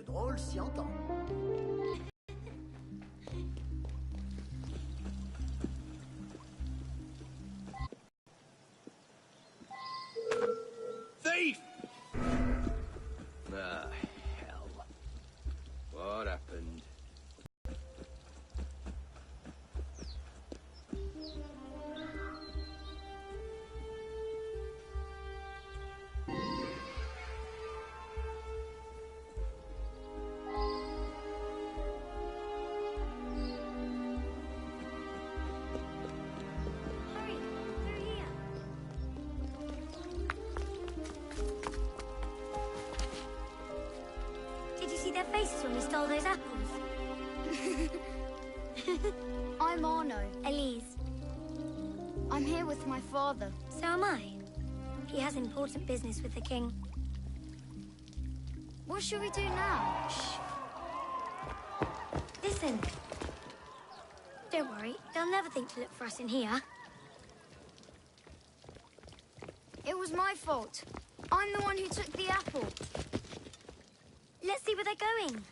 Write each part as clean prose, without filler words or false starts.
drôle s'y entend. Thief! Ah, hell. What happened? Did you see their faces when we stole those apples? I'm Arno. Elise. I'm here with my father. So am I. He has important business with the king. What should we do now? Shh. Listen. Don't worry, they'll never think to look for us in here. It was my fault. I'm the one who took the apple. Let's see where they're going.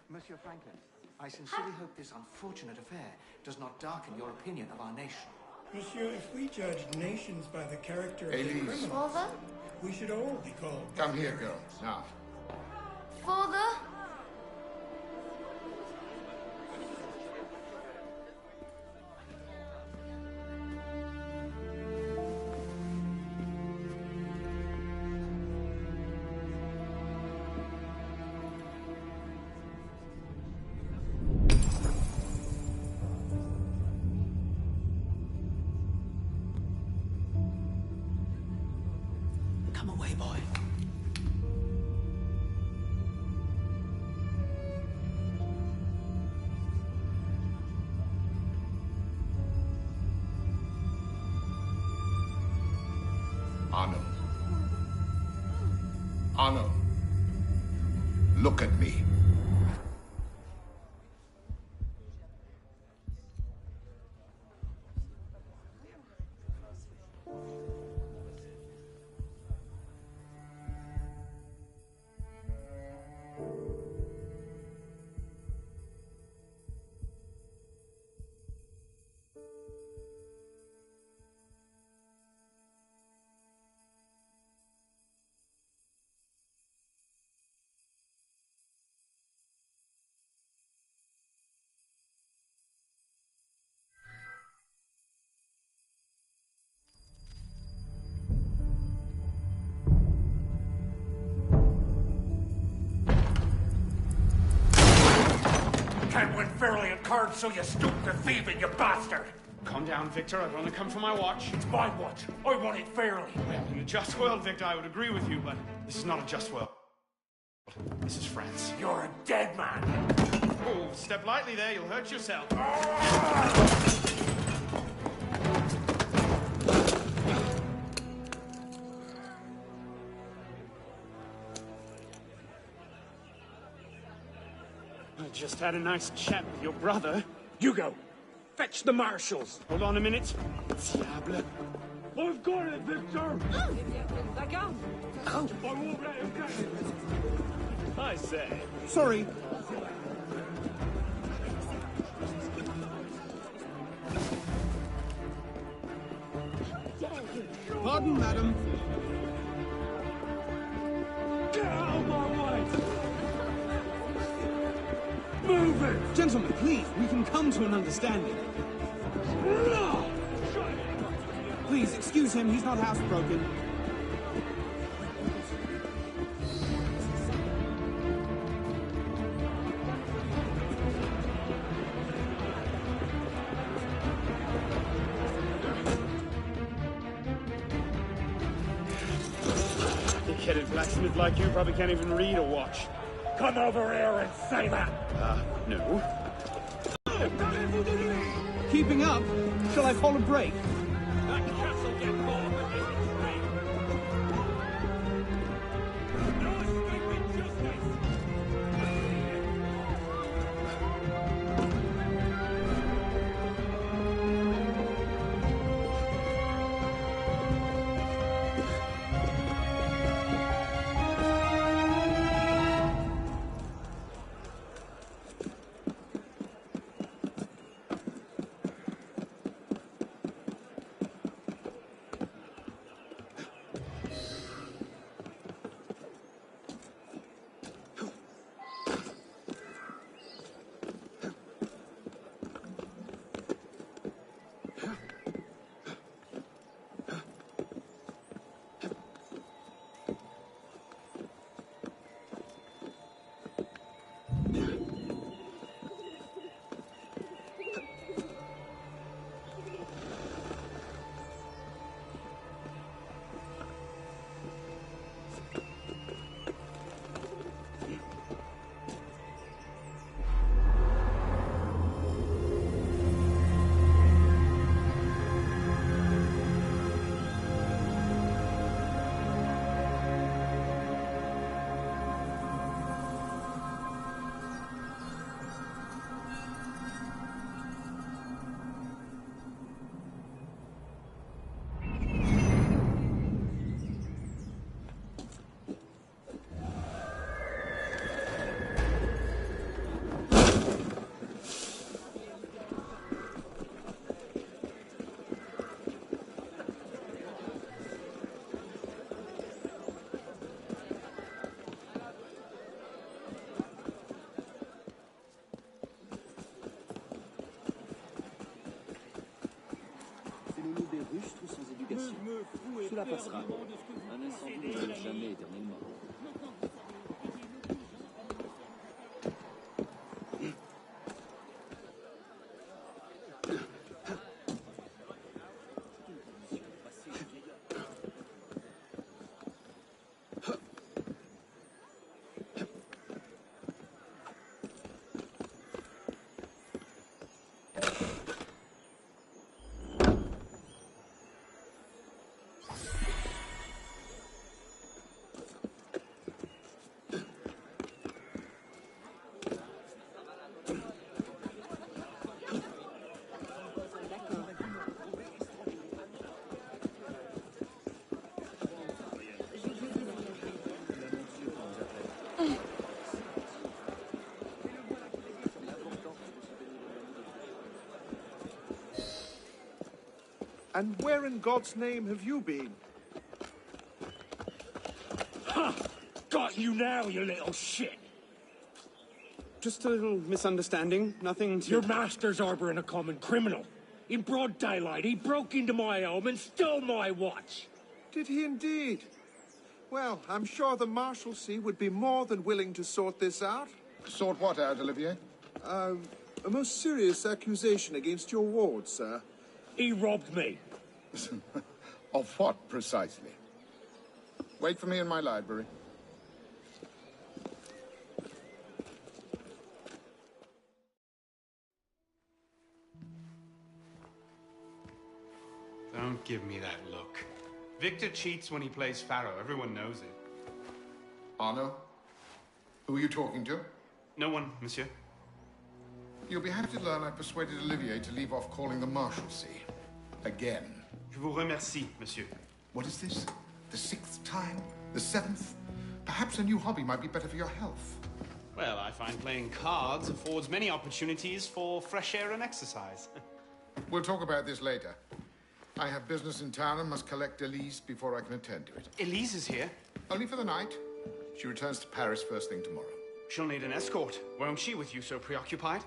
Monsieur Franklin, I sincerely hope this unfortunate affair does not darken your opinion of our nation. Monsieur, if we judged nations by the character of the Elise. criminals, Father? we should all be called. Come here, girl. Now. Father? Come away, boy. Arno. Arno. Look at me. Can't win fairly at cards, so you stoop to thieving, you bastard! Calm down, Victor. I've only come for my watch. It's my watch. I want it fairly. Well, in a just world, Victor, I would agree with you, but this is not a just world. This is France. You're a dead man. Oh, step lightly there. You'll hurt yourself. I just had a nice chat with your brother. Hugo, fetch the marshals. Hold on a minute. Diable. I've got it, Victor. Let go. I won't let him get it. I say. Sorry. Pardon, madam. Get out of my way! Move it! Gentlemen, please, we can come to an understanding. Please, excuse him, he's not housebroken. Thick-headed blacksmith like you probably can't even read a watch. Come over here and say that! No. Keeping up? Shall I call a break? That castle get caught in this train! No escaping justice! Cela passera. Un incendie ne dure jamais éternellement. And where in God's name have you been? Ha! Got you now, you little shit! Just a little misunderstanding. Nothing to... Your master's harboring a common criminal. In broad daylight, he broke into my home and stole my watch. Did he indeed? Well, I'm sure the Marshalsea would be more than willing to sort this out. Sort what out, Olivier? A most serious accusation against your ward, sir. He robbed me. Of what, precisely? Wait for me in my library. Don't give me that look. Victor cheats when he plays Pharaoh. Everyone knows it. Arno? Who are you talking to? No one, monsieur. You'll be happy to learn I persuaded Olivier to leave off calling the Marshalsea. Again. Je vous remercie, monsieur. What is this? The 6th time? The 7th? Perhaps a new hobby might be better for your health. Well, I find playing cards affords many opportunities for fresh air and exercise. We'll talk about this later. I have business in town and must collect Elise before I can attend to it. Elise is here. Only for the night. She returns to Paris first thing tomorrow. She'll need an escort, won't she, with you so preoccupied?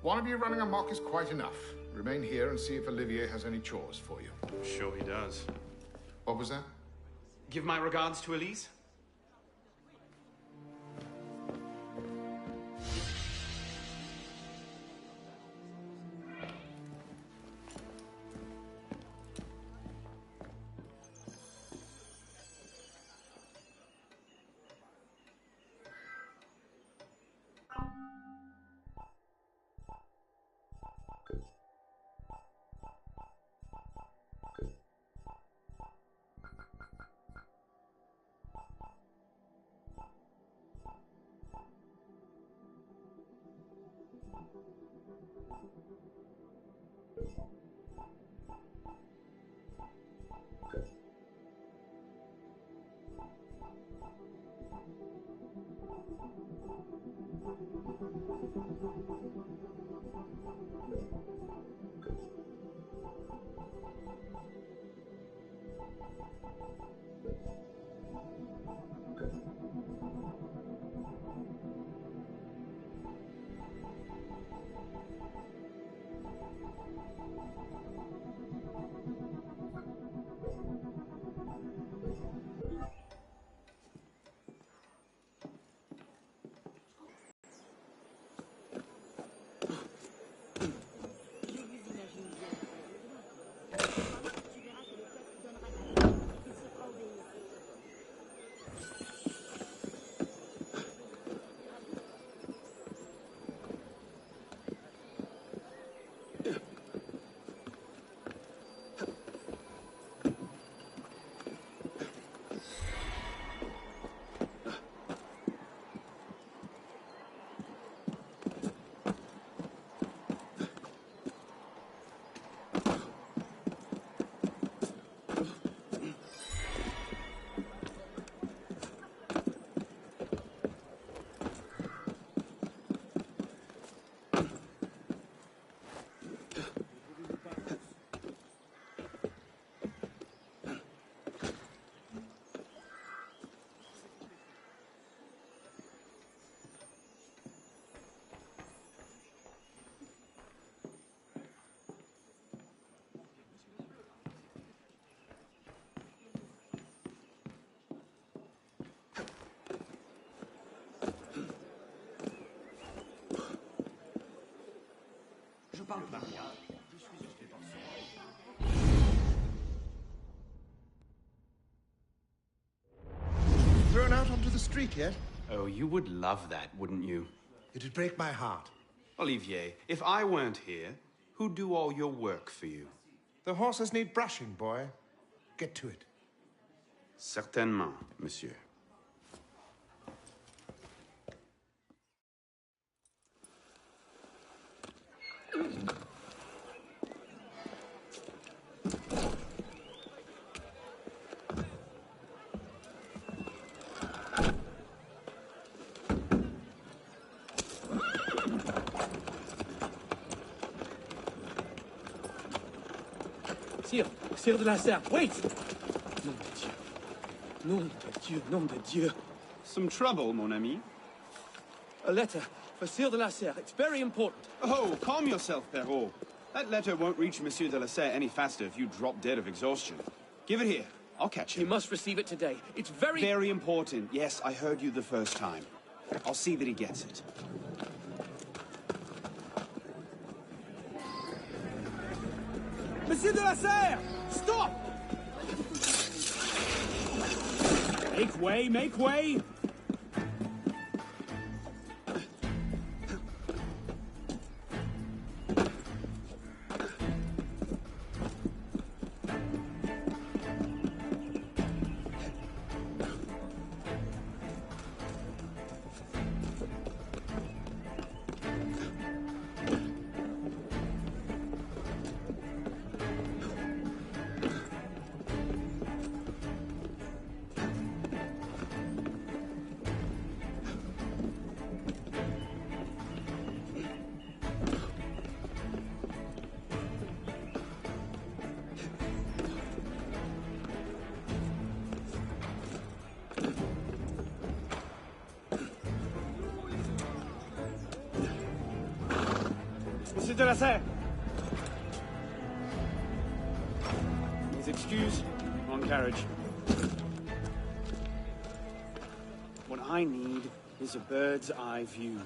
One of you running amok is quite enough. Remain here and see if Olivier has any chores for you. Sure he does. What was that? Give my regards to Elise. parle pas, moi. Thrown out onto the street yet? Oh, you would love that, wouldn't you? It'd break my heart. Olivier, if I weren't here, who'd do all your work for you? The horses need brushing, boy. Get to it. Certainement, monsieur. Sire de la Serre, wait! Nom de Dieu. Nom de Dieu, nom de Dieu. Some trouble, mon ami? A letter for Sire de la Serre. It's very important. Oh, calm yourself, Perrault. That letter won't reach Monsieur de la Serre any faster if you drop dead of exhaustion. Give it here. I'll catch him. He must receive it today. It's very... Very important. Yes, I heard you the first time. I'll see that he gets it. Monsieur de la Serre! Stop! Make way, make way! Monsieur de la Serre! Please excuse. Wrong carriage. What I need is a bird's eye view.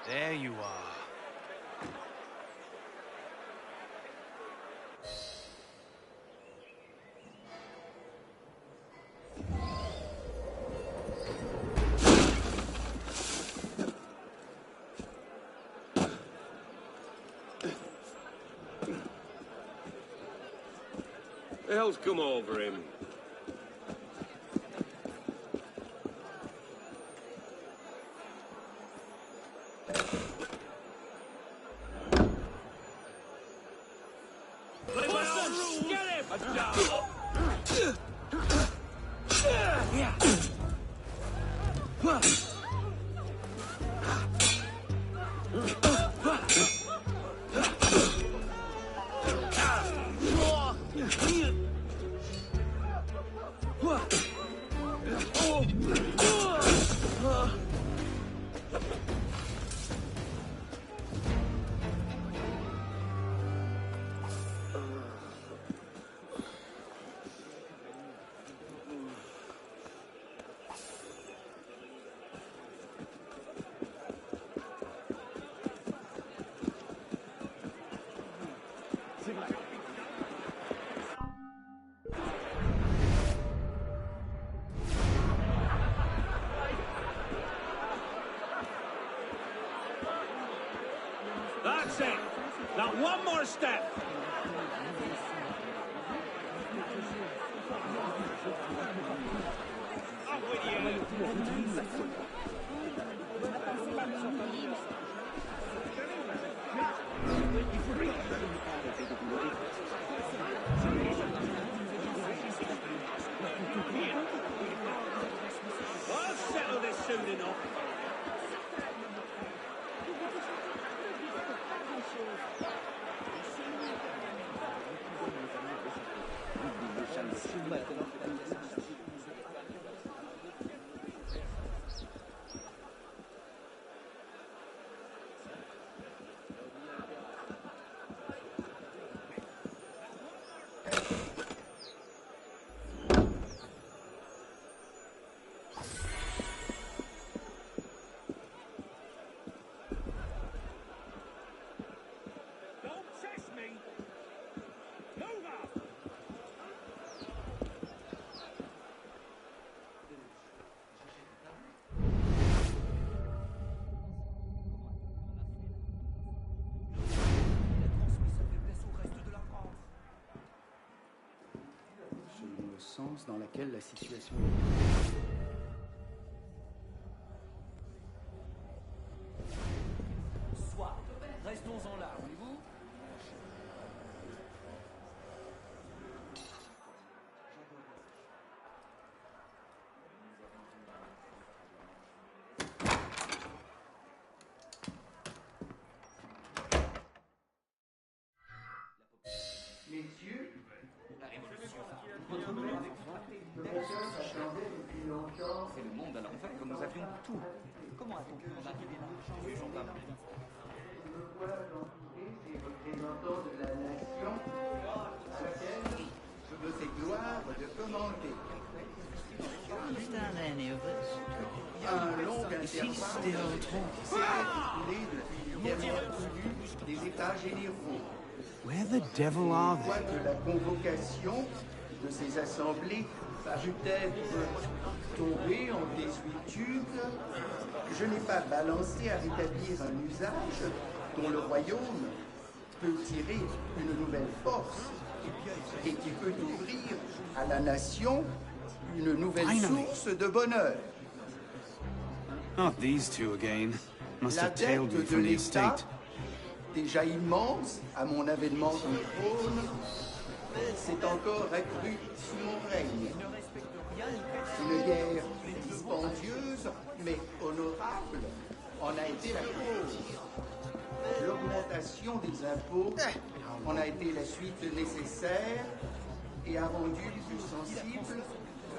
There you are. The hell's come over him? One more step. I'm with you. I'll settle this soon enough. Sens dans laquelle la situation est. Soit, restons-en là, voulez-vous? Messieurs, la révolution. Votre mère avec le professeur s'attendait depuis longtemps. C'est le monde à l'envers, comme nous avions tout. Comment a-t-on pu en arriver là? Jugeons pas. Je me vois entouré des représentants de la nation à laquelle je me fais gloire de commander. Un long intervalle s'est écoulé depuis l'hiver des États généraux. Where the devil are Je vois que la convocation de ces assemblées parut être tombée en désuétude. Je n'ai pas balancé à rétablir un usage dont le royaume peut tirer une nouvelle force et qui peut ouvrir à la nation une nouvelle source de bonheur. Not these two again. Must La have tailed dette me de from the l'État, estate. déjà immense à mon avènement au trône, s'est encore accrue sous mon règne. Une guerre dispendieuse, mais honorable, en a été la cause. L'augmentation des impôts en a été la suite nécessaire et a rendu plus sensible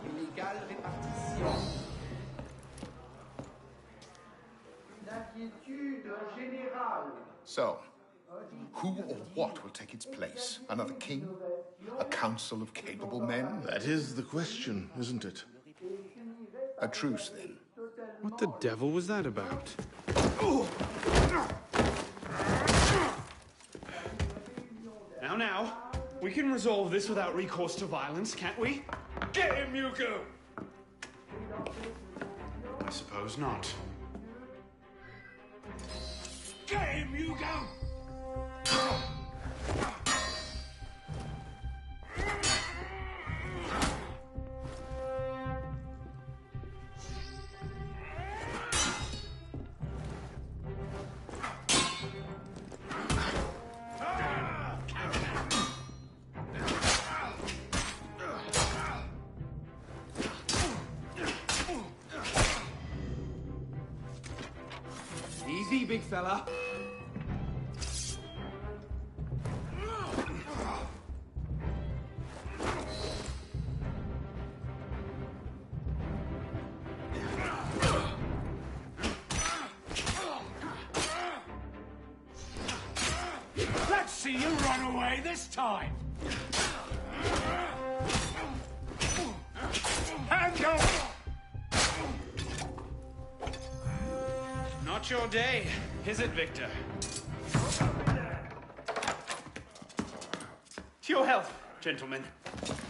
une égale répartition. L'inquiétude générale. So, who or what will take its place? Another king? A council of capable men? That is the question, isn't it? A truce, then. What the devil was that about? Now, we can resolve this without recourse to violence, can't we? Get him, Hugo! I suppose not. Get him, Hugo! Easy, big fella. Let's see you run away this time! Hand over! Not your day, is it, Victor? To your health, gentlemen.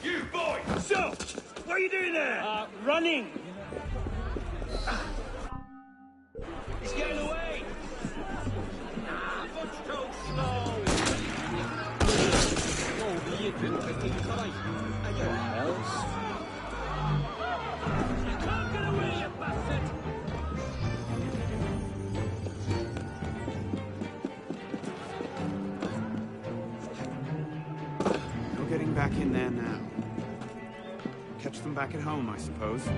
You boy! So, what are you doing there? Running! He's getting away! Ah, much too slow! fait pour rester du travail. Ailleurs. You can't get away, you bastard! No getting back in there now. Catch them back at home, I suppose.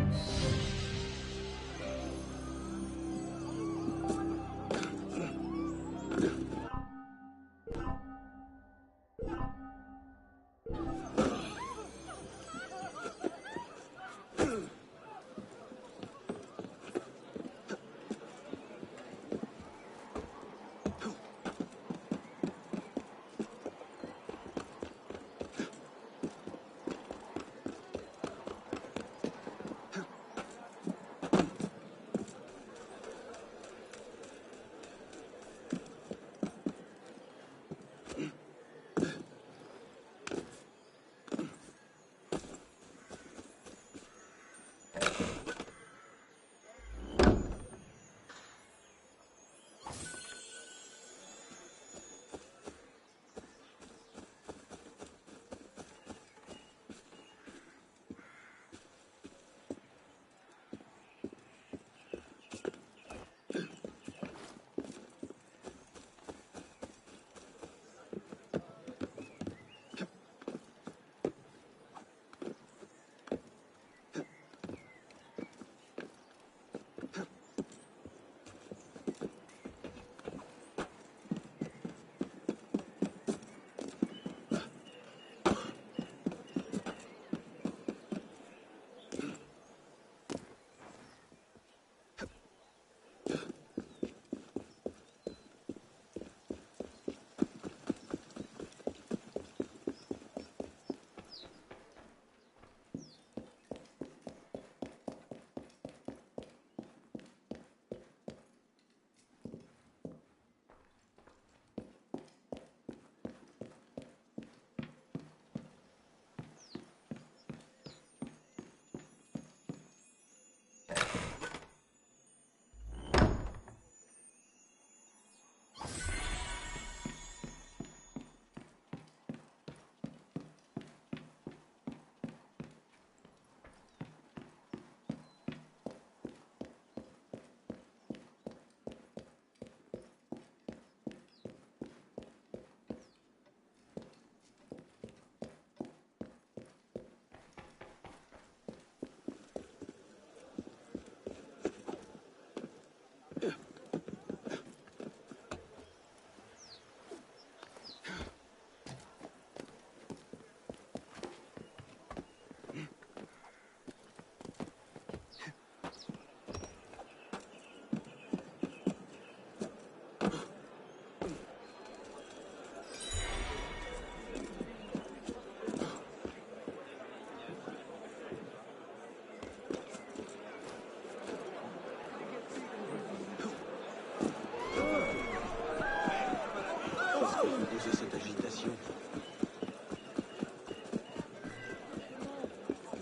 Cette agitation.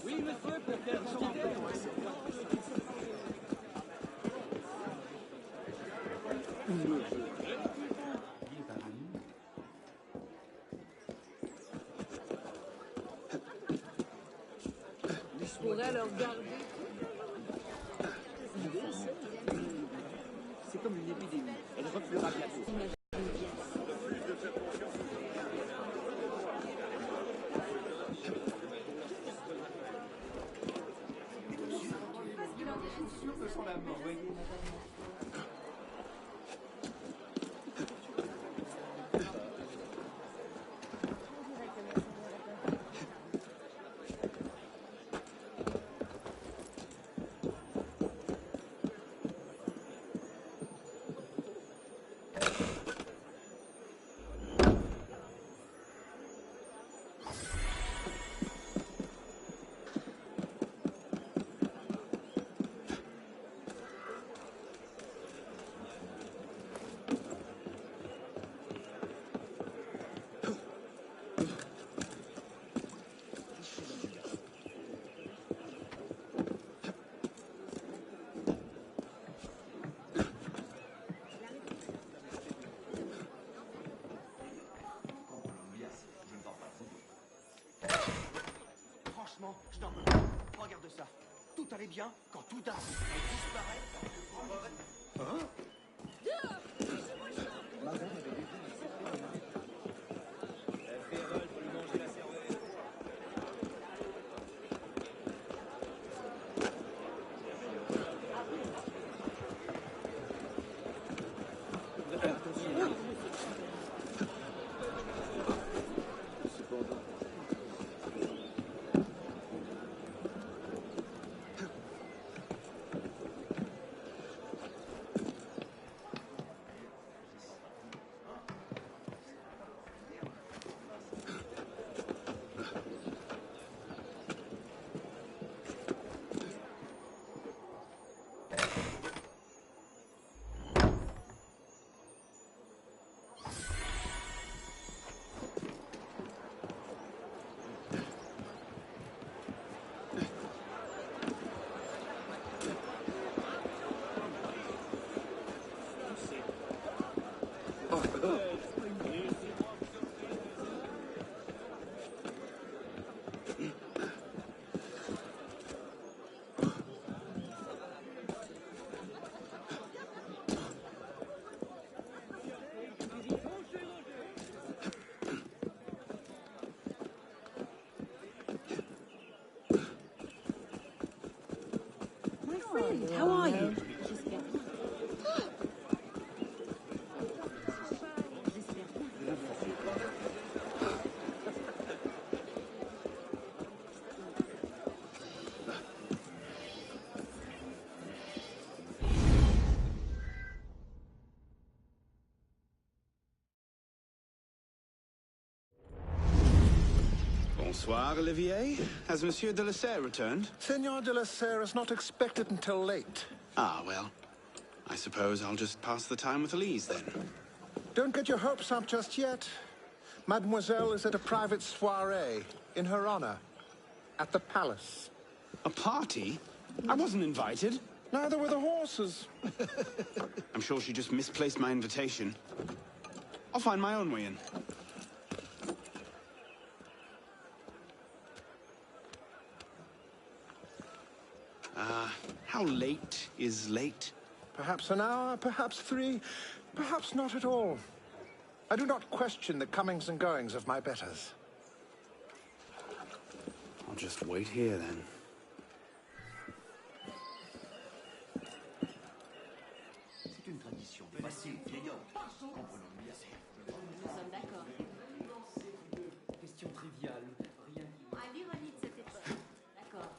Oui, monsieur, pour quelle quantité? Je pourrais le regarder. C'est comme une épidémie. Elle refluera bientôt. tout allait bien, quand tout d'un coup, elle disparaît. Hein? How are you? Bonsoir, Olivier. Has Monsieur de la Serre returned? Senor de la Serre is not expected until late. Ah, well. I suppose I'll just pass the time with Elise, then. Don't get your hopes up just yet. Mademoiselle is at a private soiree, in her honor, at the palace. A party? I wasn't invited. Neither were the horses. I'm sure she just misplaced my invitation. I'll find my own way in. How late is late? Perhaps an hour, perhaps 3, perhaps not at all. I do not question the comings and goings of my betters. I'll just wait here, then. C'est une tradition facile, vieillot. Comprenons-nous assez. Nous sommes d'accord. Question triviale, rien qui... À l'ironie de cette époque. D'accord.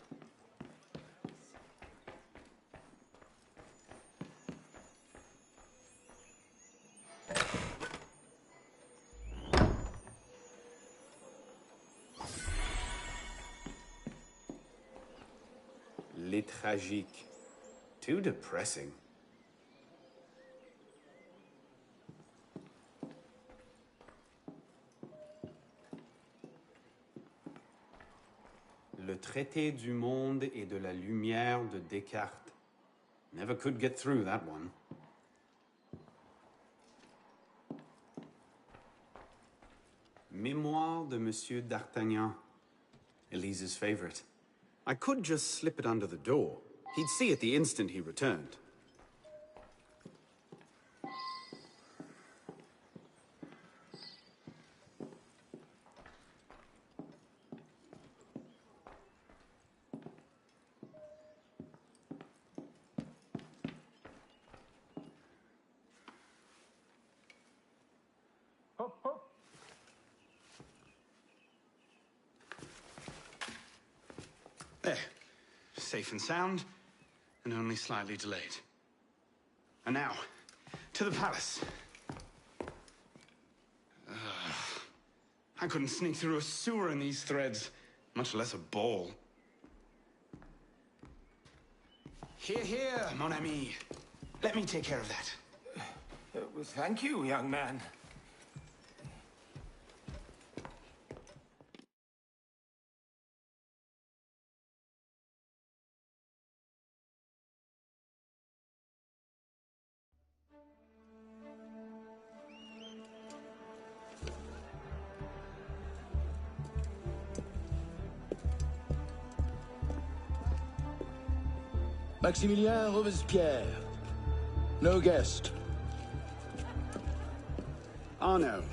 Les tragiques. Too depressing. Le traité du monde et de la lumière de Descartes. Never could get through that one. Mémoire de Monsieur d'Artagnan. Elise's favorite. I could just slip it under the door. He'd see it the instant he returned. Hop, hop. There. Safe and sound, and only slightly delayed. And now, to the palace. I couldn't sneak through a sewer in these threads, much less a ball. Here, here, mon ami. Let me take care of that. Well, thank you, young man. Maximilien Robespierre. No guest. Arno.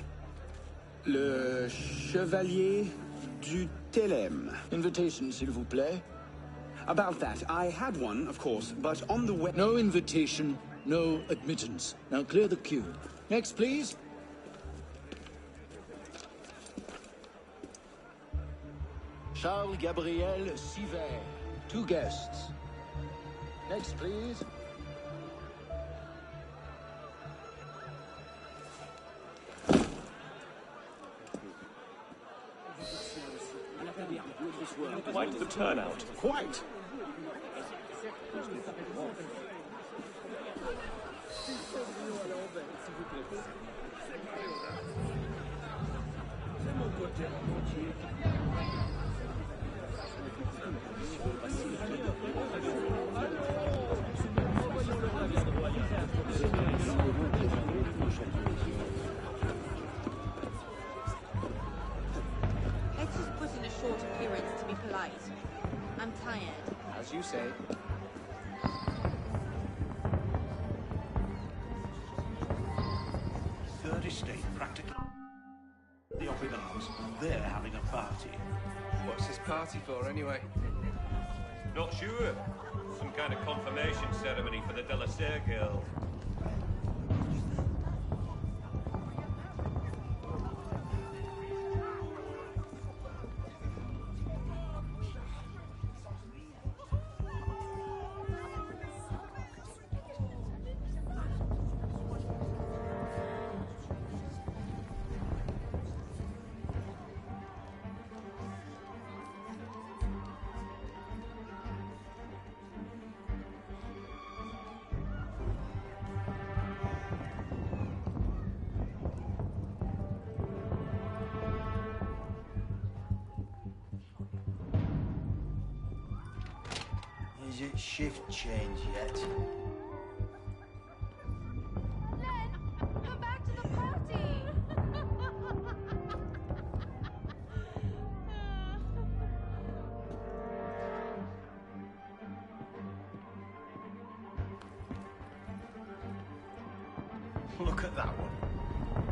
Le Chevalier du Thelem. Invitation, s'il vous plaît. About that, I had one, of course, but on the way... No invitation, no admittance. Now clear the queue. Next, please. Charles Gabriel Sivert. 2 guests. Next, please. Quite the turnout. Quite. Let's just put in a short appearance to be polite. I'm tired. As you say. Third Estate, practically. The Up in Arms, they're having a party. What's this party for, anyway? Not sure. Some kind of confirmation ceremony for the De La Serre Guild. Is it shift change yet? Come back to the party! Look at that one.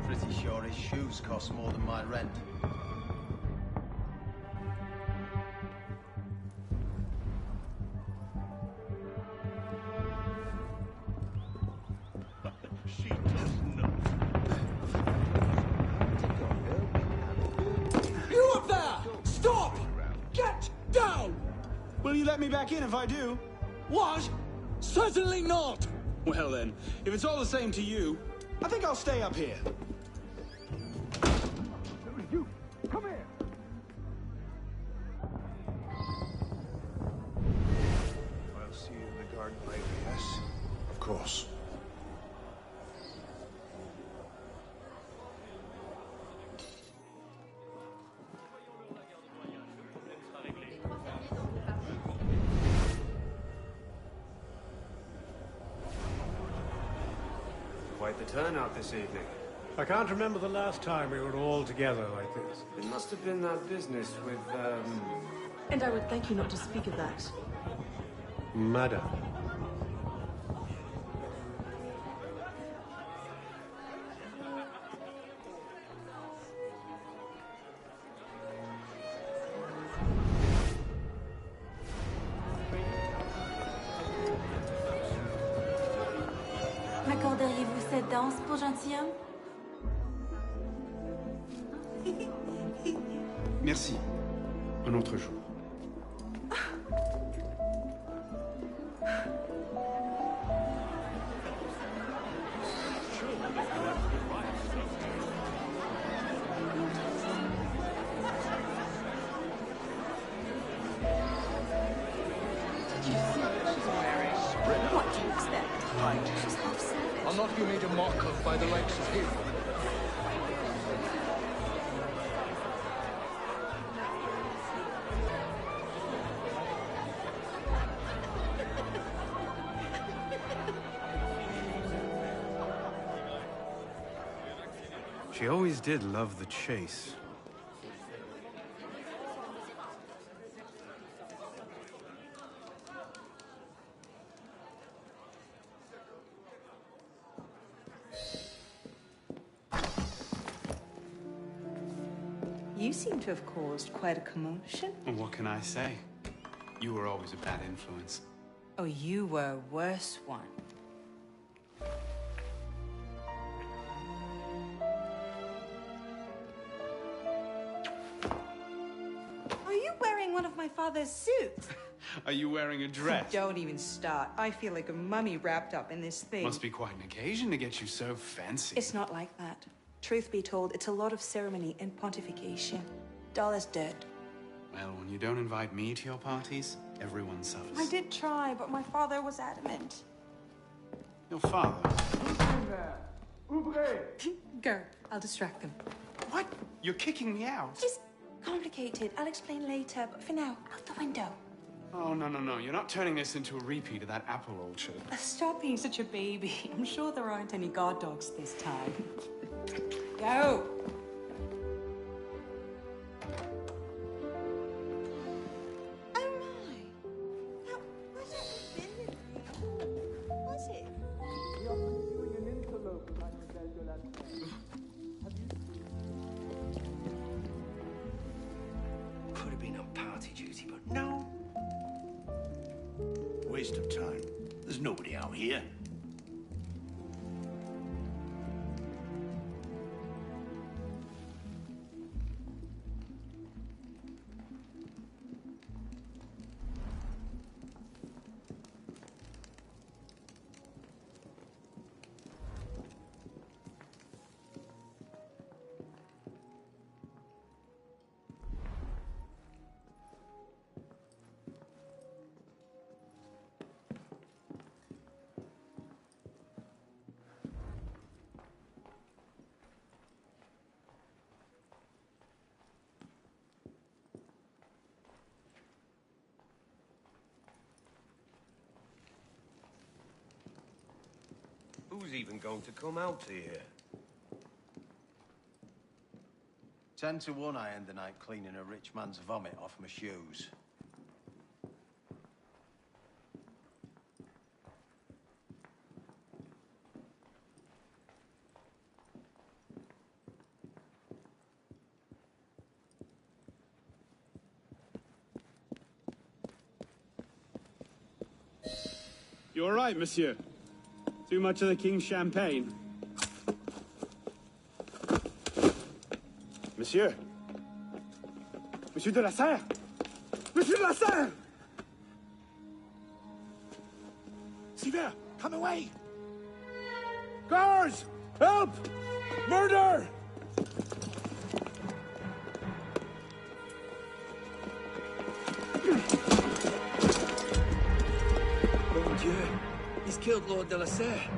Pretty sure his shoes cost more than my rent. She does not. You up there! Stop! Get down! Will you let me back in if I do? What? Certainly not! Well then, if it's all the same to you, I think I'll stay up here. You, come here! I'll see you in the garden later, yes? Of course. Quite the turnout this evening. I can't remember the last time we were all together like this. It must have been that business with, And I would thank you not to speak of that. Madam. M'accorderiez-vous cette danse pour gentilhomme? Merci. Un autre jour. What do you expect? She's half savage. I'll not be made a mock of by the likes of him. She always did love the chase. You seem to have caused quite a commotion. Well, what can I say? You were always a bad influence. Oh, you were a worse one. Are you wearing one of my father's suits? Are you wearing a dress? Don't even start. I feel like a mummy wrapped up in this thing. Must be quite an occasion to get you so fancy. It's not like that. Truth be told, it's a lot of ceremony and pontification. Dull as dirt. Well, when you don't invite me to your parties, everyone suffers. I did try, but my father was adamant. Your father? Go. I'll distract them. What? You're kicking me out? It's complicated. I'll explain later, but for now, out the window. Oh, no. You're not turning this into a repeat of that apple orchard. Stop being such a baby. I'm sure there aren't any guard dogs this time. Go! Oh my! Now, what's that been? What's it? Could have been on party duty, but no. Waste of time. There's nobody out here. Who's even going to come out here? 10 to 1 I end the night cleaning a rich man's vomit off my shoes. You all right, monsieur? Too much of the king's champagne? Monsieur? Monsieur de la Serre? Monsieur de la Serre! Sivert, come away! Guards! Help! Murder! Mon Dieu, he's killed Lord de la Serre.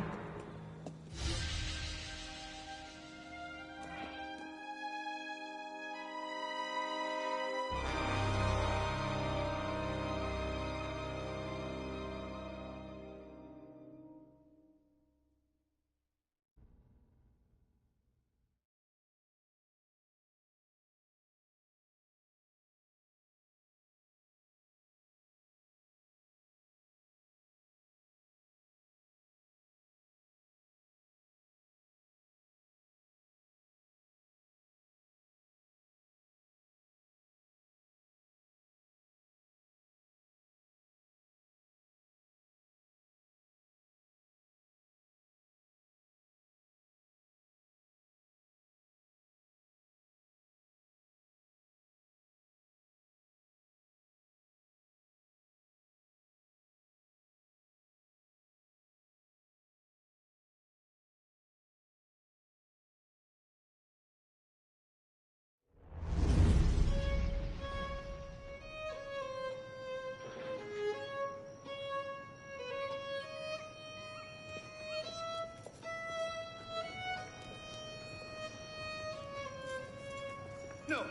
No,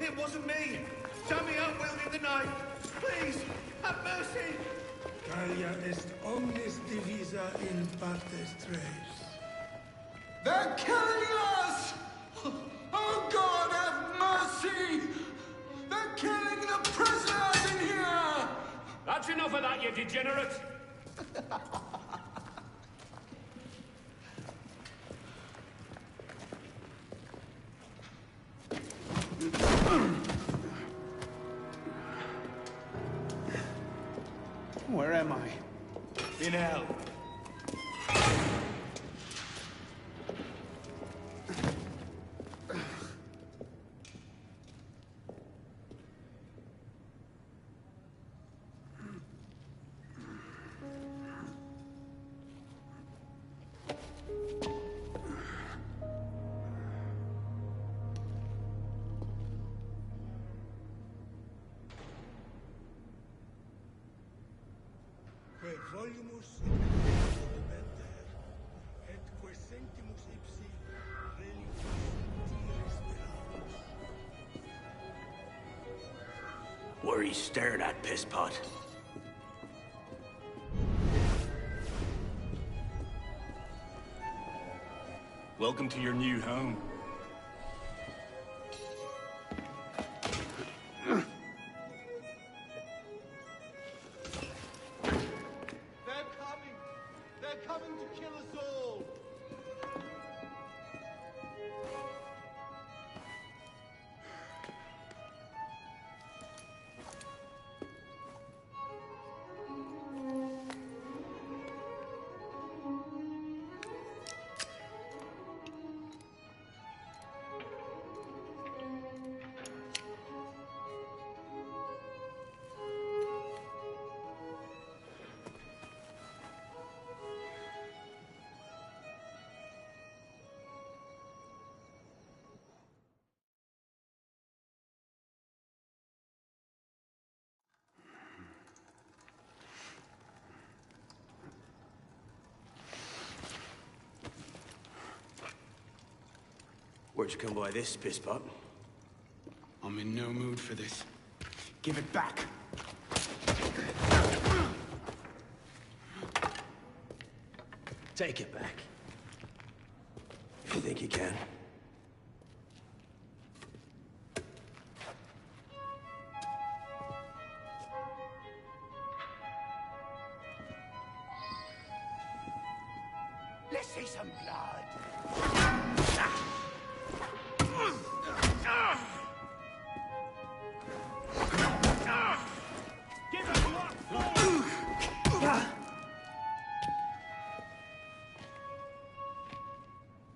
it wasn't me. Tell me I'm wielding the knife. Please, have mercy. Gallia est omnis divisa in partes tres. They're killing us! Oh God, have mercy! They're killing the prisoners in here! That's enough of that, you degenerate! in hell. Quae volumus et quae sentimus ipsi reliquis tiris speramus. What are you staring at, pisspot? Welcome to your new home. They're coming to kill us all! Where'd you come by this, pisspot? I'm in no mood for this. Give it back. Take it back. If you think you can. Let's see some blood.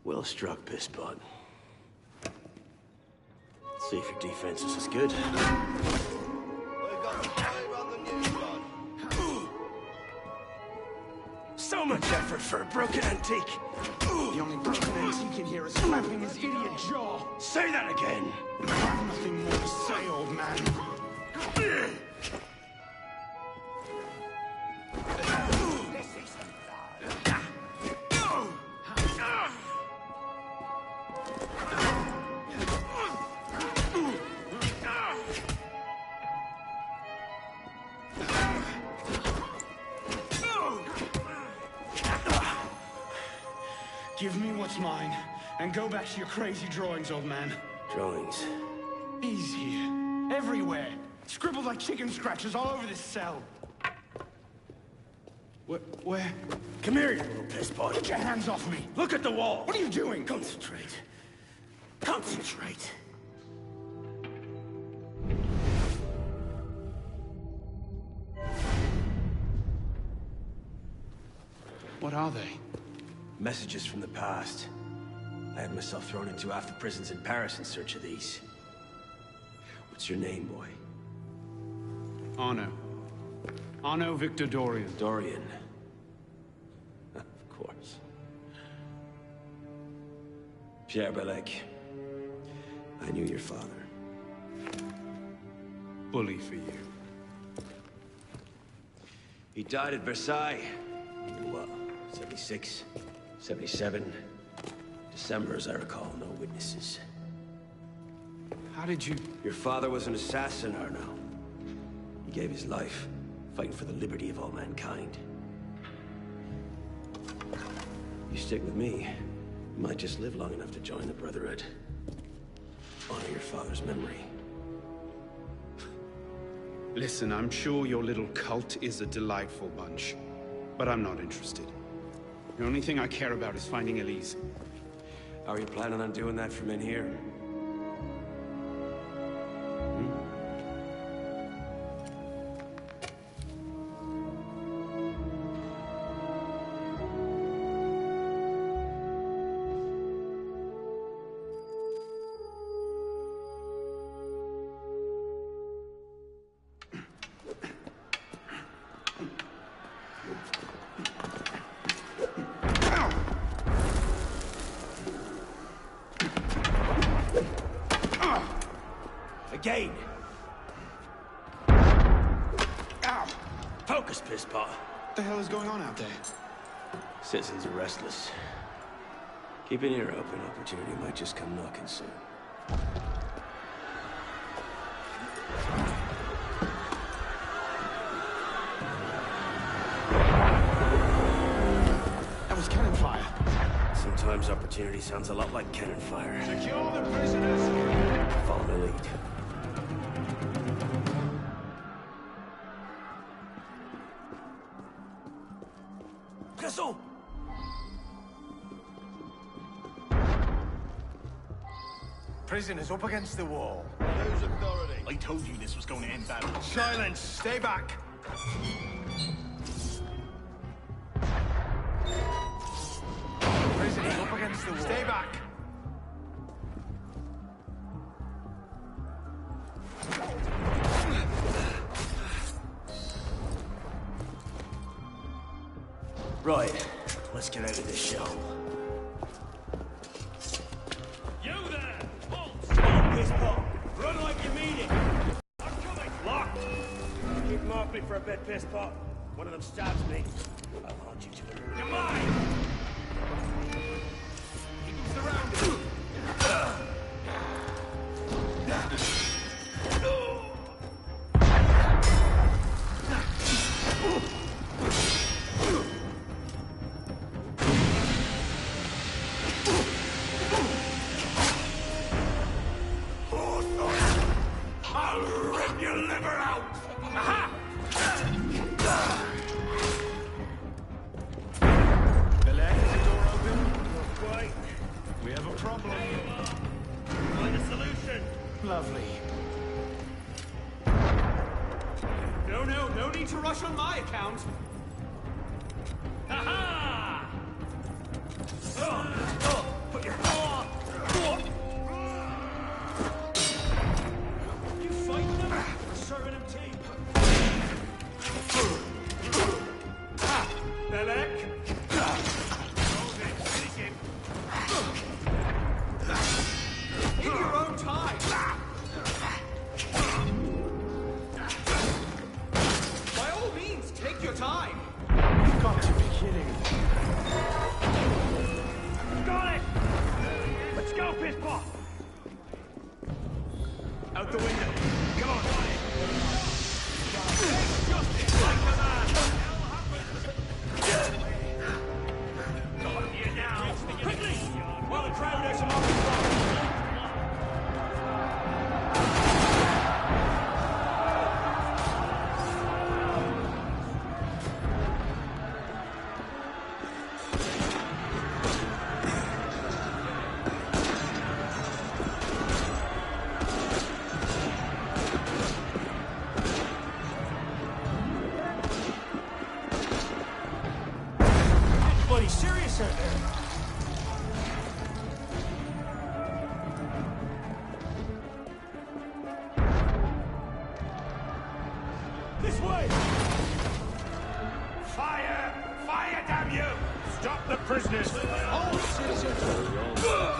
Well struck, pisspot. See if your defense is as good. So much effort for a broken antique. The only broken antique in here is flapping his idiot jaw. Say that again. I have nothing more to say, old man. Give me what's mine, and go back to your crazy drawings, old man. Drawings? He's here. Everywhere. Scribbled like chicken scratches all over this cell. Where? Come here, you little pisspot. Get your hands off me! Look at the wall! What are you doing? Concentrate. Concentrate. What are they? Messages from the past. I had myself thrown into half the prisons in Paris in search of these. What's your name, boy? Arno. Arno Victor Dorian. Dorian. Of course. Pierre Belec. I knew your father. Bully for you. He died at Versailles. In what? 76? 77? December, as I recall. No witnesses. How did you... Your father was an assassin, Arno. He gave his life, fighting for the liberty of all mankind. You stick with me, you might just live long enough to join the Brotherhood. Honor your father's memory. Listen, I'm sure your little cult is a delightful bunch, but I'm not interested. The only thing I care about is finding Elise. How are you planning on doing that from in here? Again! Ow! Focus, pisspot! What the hell is going on out there? Citizens are restless. Keep an ear open. Opportunity might just come knocking soon. That was cannon fire. Sometimes opportunity sounds a lot like cannon fire. Secure the prisoners! Follow my lead. Garçon! Prisoners up against the wall. Whose authority? I told you this was going to end badly. Silence! Stay back! Prisoners up against the wall. Stay back! Right, let's get out of this shell. You there! Halt! Stop, pisspot! Run like you mean it! I'm coming! Locked! Keep them off me for a bit, pisspot. One of them stabs me. I'll haunt you to it. You're mine! Keep surrounded! I'll rip your liver out! Aha! The left, is the door open? Not quite. We have a problem. Find a solution! Lovely. No need to rush on my account. Aha! Put your You fighting them? Or serving them tea? Belek! Finish him! In your own time. By all means, take your time. You've got to be kidding. Got it! Let's go, pisspot! Out the window! Come on! Justice! Like a man! Here now! Quickly! While the crowd has some other Bloody serious out there! This way! Fire! Fire, damn you! Stop the prisoners! All citizens,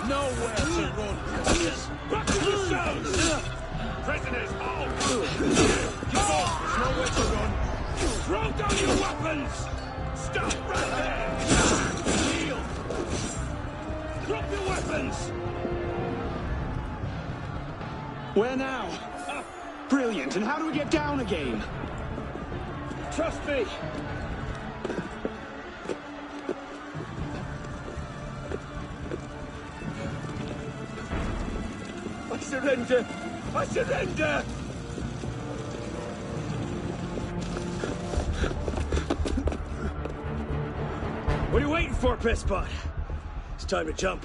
nowhere to run. Back to the cells! Prisoners, hold! Come on, there's nowhere to run. Throw down your weapons! Stop right there! Kneel! Drop your weapons! Where now? Brilliant. And how do we get down again? Trust me! I surrender! I surrender! What are you waiting for, pisspot? It's time to jump.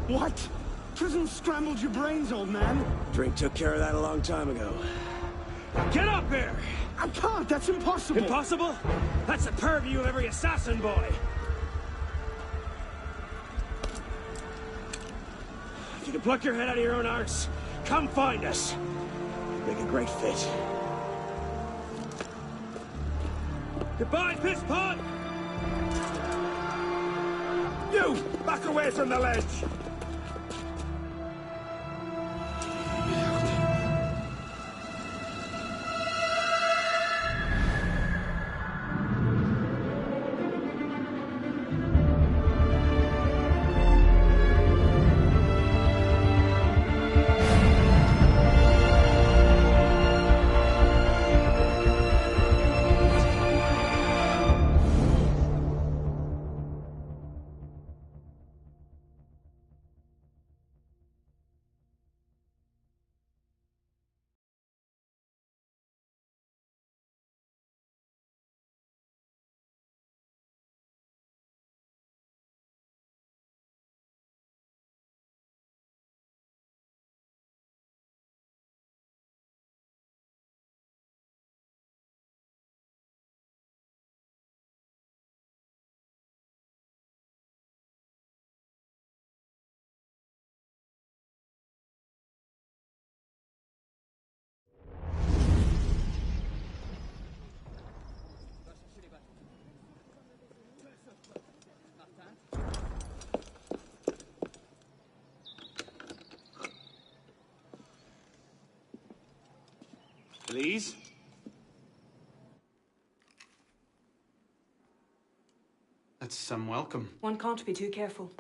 What? Prison scrambled your brains, old man. Drink took care of that a long time ago. Now get up here! I can't. That's impossible. Impossible? That's the purview of every assassin boy. If you can pluck your head out of your own arse, come find us. Make a great fit. Goodbye, pisspot! You! Back away from the ledge! Elise? That's some welcome. One can't be too careful.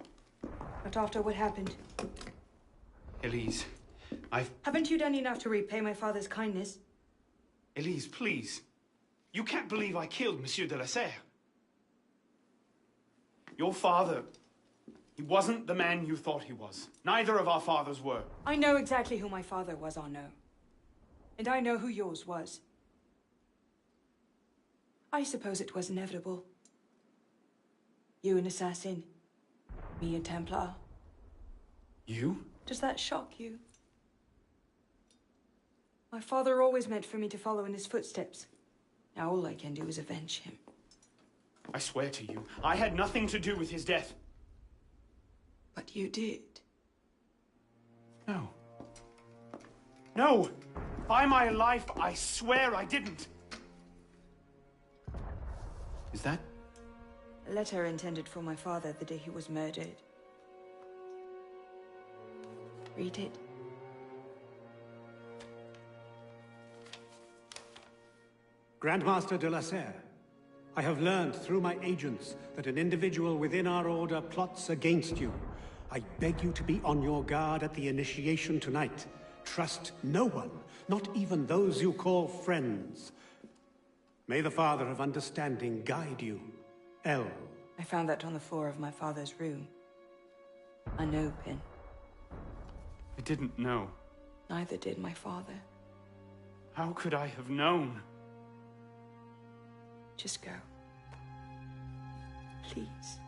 Not after what happened. Elise, Haven't you done enough to repay my father's kindness? Elise, please. You can't believe I killed Monsieur de la Serre. Your father, he wasn't the man you thought he was. Neither of our fathers were. I know exactly who my father was, Arnaud. And I know who yours was. I suppose it was inevitable. You an assassin, me a Templar. You? Does that shock you? My father always meant for me to follow in his footsteps. Now all I can do is avenge him. I swear to you, I had nothing to do with his death. But you did. No. No! By my life, I swear I didn't. Is that? A letter intended for my father the day he was murdered. Read it. Grandmaster de la Serre, I have learned through my agents that an individual within our order plots against you. I beg you to be on your guard at the initiation tonight. Trust no one, not even those you call friends. May the Father of Understanding guide you. L. I found that on the floor of my father's room. Unopened. I didn't know. Neither did my father. How could I have known? Just go. Please.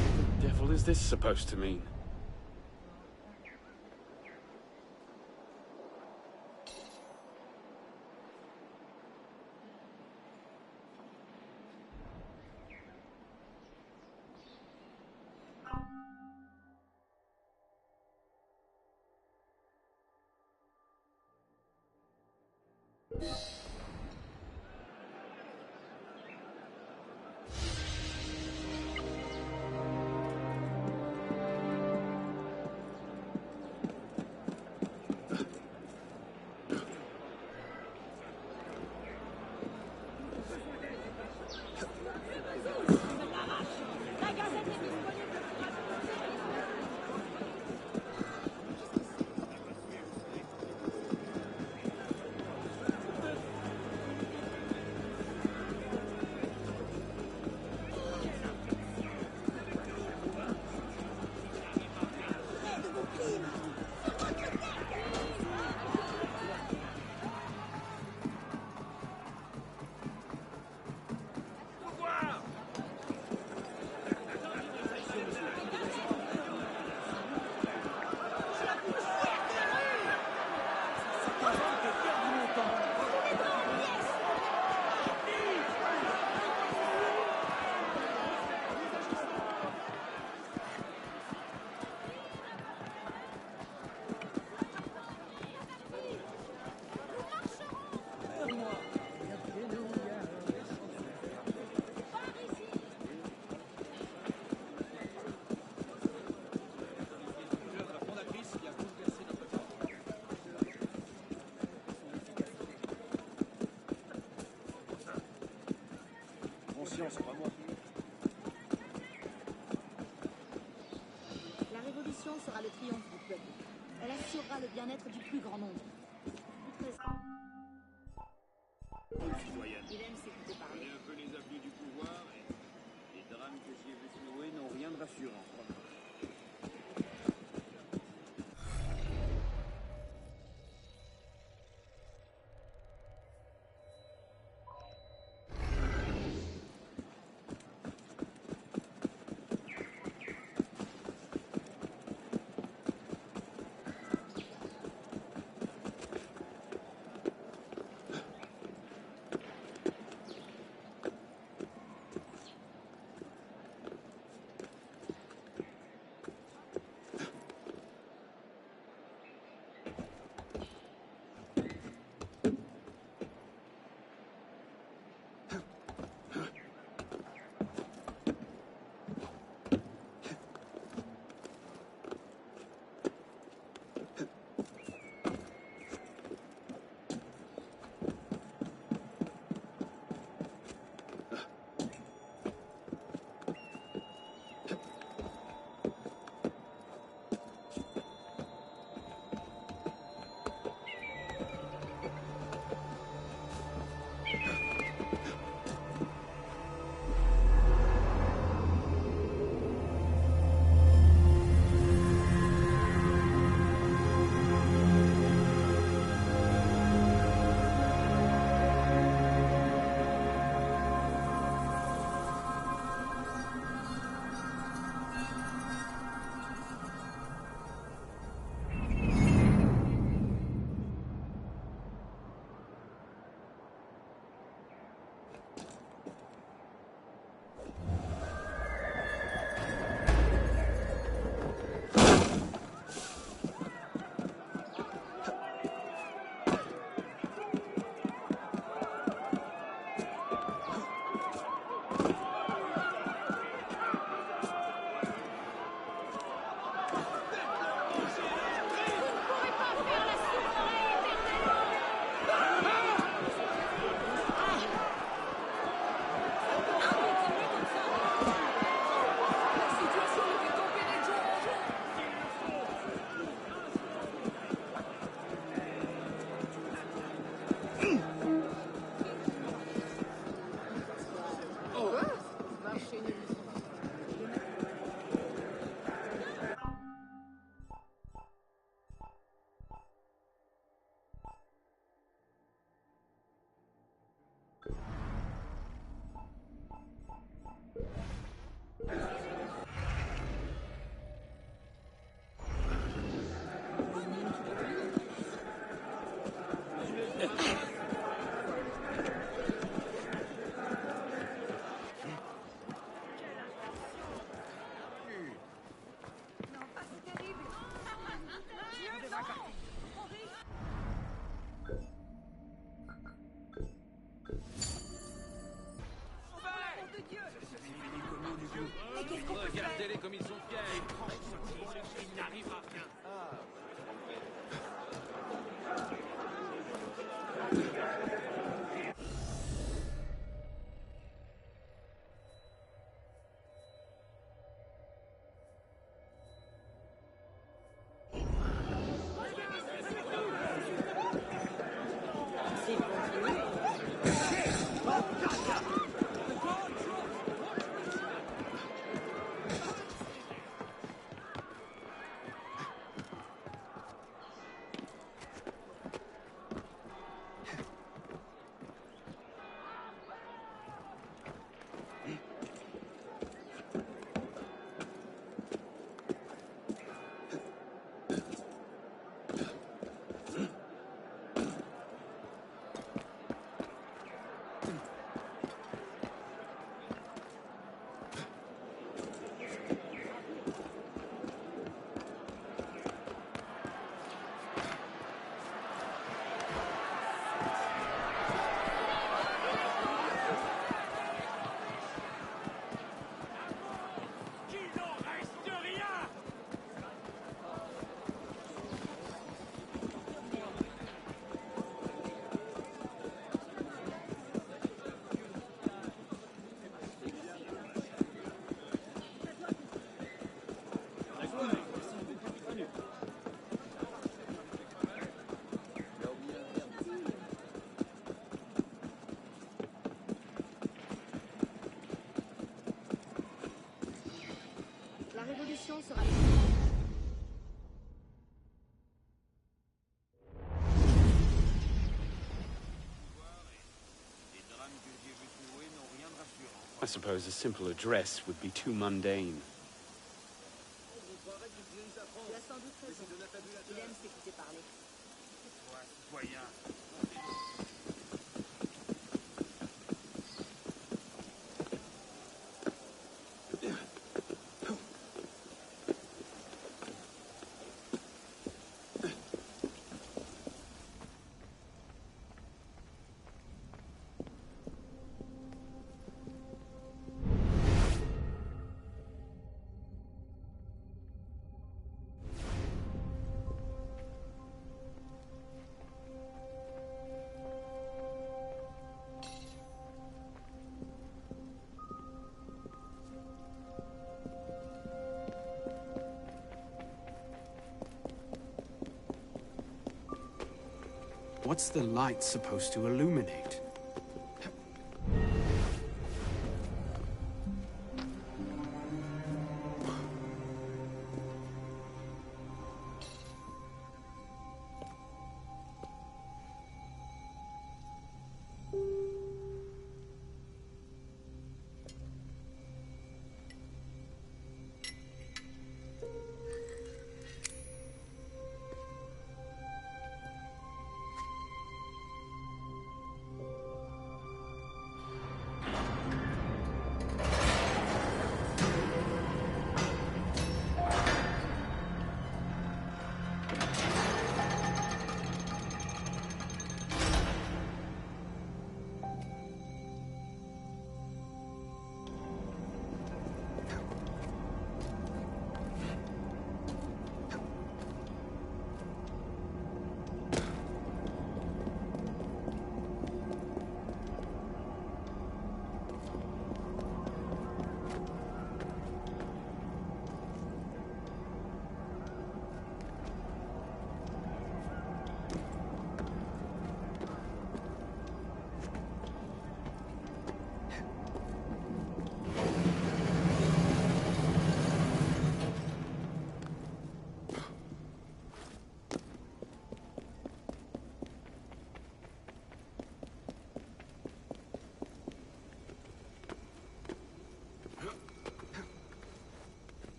What the devil is this supposed to mean? sauvera le bien-être du plus grand nombre. Citoyenne. Il aime s'écouter parler. Prenez un peu les avenues du pouvoir et les drames que j'y ai vu se nouer n'ont rien de rassurant. I suppose a simple address would be too mundane. Tu as sans doute raison. Il aime s'écouter parler. What's the light supposed to illuminate?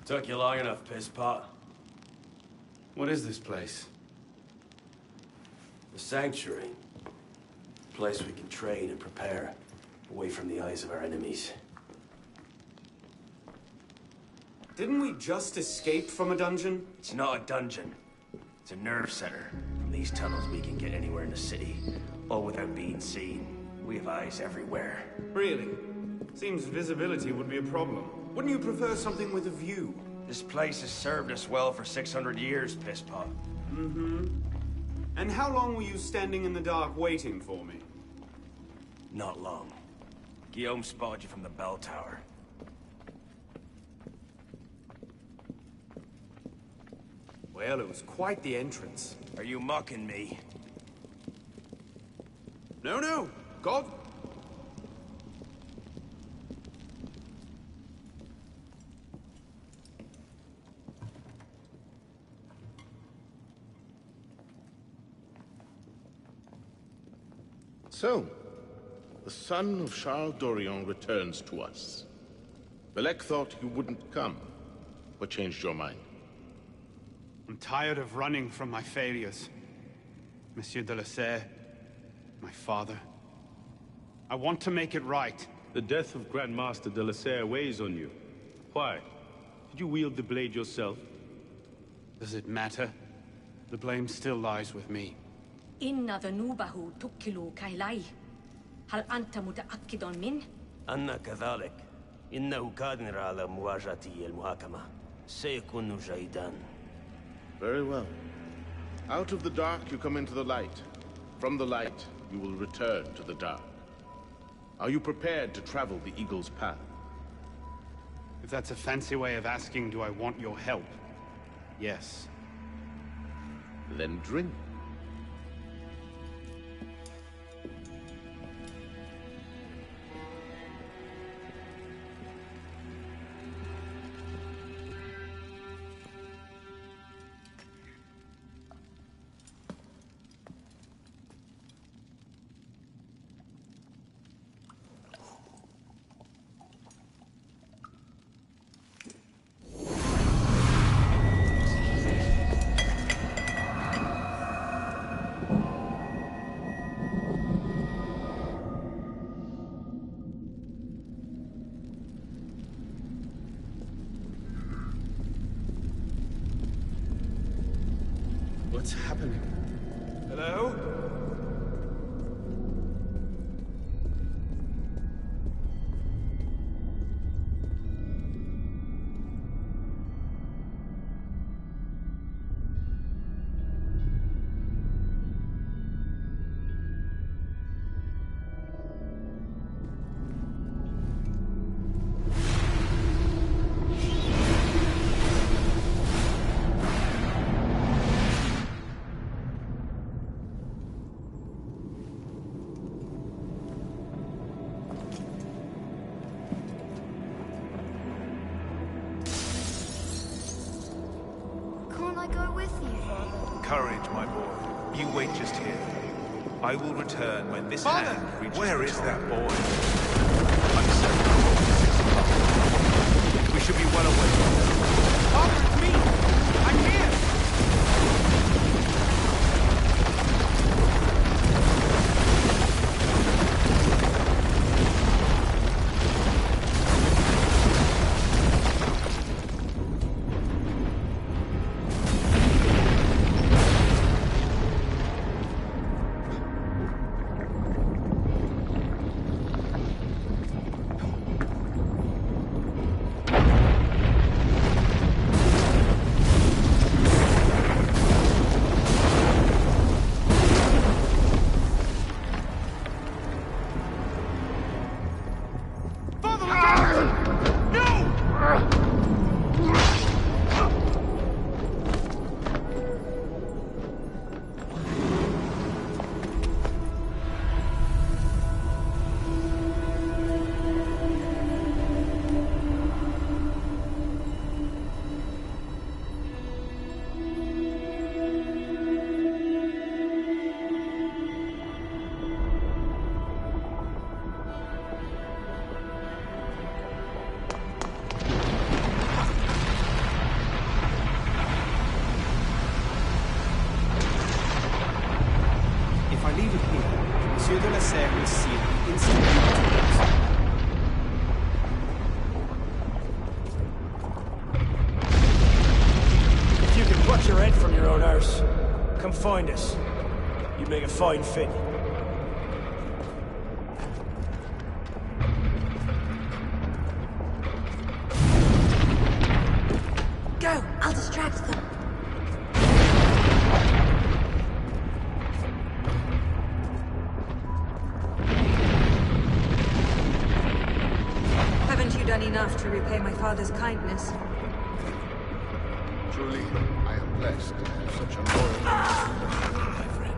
Took you long enough, pisspot. What is this place? The Sanctuary. A place we can train and prepare, away from the eyes of our enemies. Didn't we just escape from a dungeon? It's not a dungeon. It's a nerve center. From these tunnels we can get anywhere in the city, all without being seen. We have eyes everywhere. Really? Seems visibility would be a problem. Wouldn't you prefer something with a view? This place has served us well for 600 years, pisspot. Mm-hmm. And how long were you standing in the dark waiting for me? Not long. Guillaume spotted you from the bell tower. Well, it was quite the entrance. Are you mocking me? No, no. God... So, the son of Charles Dorion returns to us. Belek thought you wouldn't come. What changed your mind? I'm tired of running from my failures. Monsieur de la Serre, my father. I want to make it right. The death of Grand Master de la Serre weighs on you. Why? Did you wield the blade yourself? Does it matter? The blame still lies with me. إن ذنوبه تكل كيلي. هل أنت متأكد من؟ أنا كذلك. إنه قادر على مواجهة المحاكمة. سيكون جيدا. Very well. Out of the dark you come into the light. From the light you will return to the dark. Are you prepared to travel the Eagle's path? If that's a fancy way of asking, do I want your help? Yes. Then drink. What's happening? Hello? Courage, my boy. You wait just here. I will return when this Father! hand reaches Where the is top. that boy? I'm certain the clock is 6 o'clock. We should be well away. Father, it's me! I'm here! Monsieur de la Serre will see it instantly. If you can pluck your head from your own arse, come find us. You'd make a fine fit. Go! I'll distract them. Haven't you done enough to repay my father's kindness? Truly, I am blessed to have such a loyal my friend.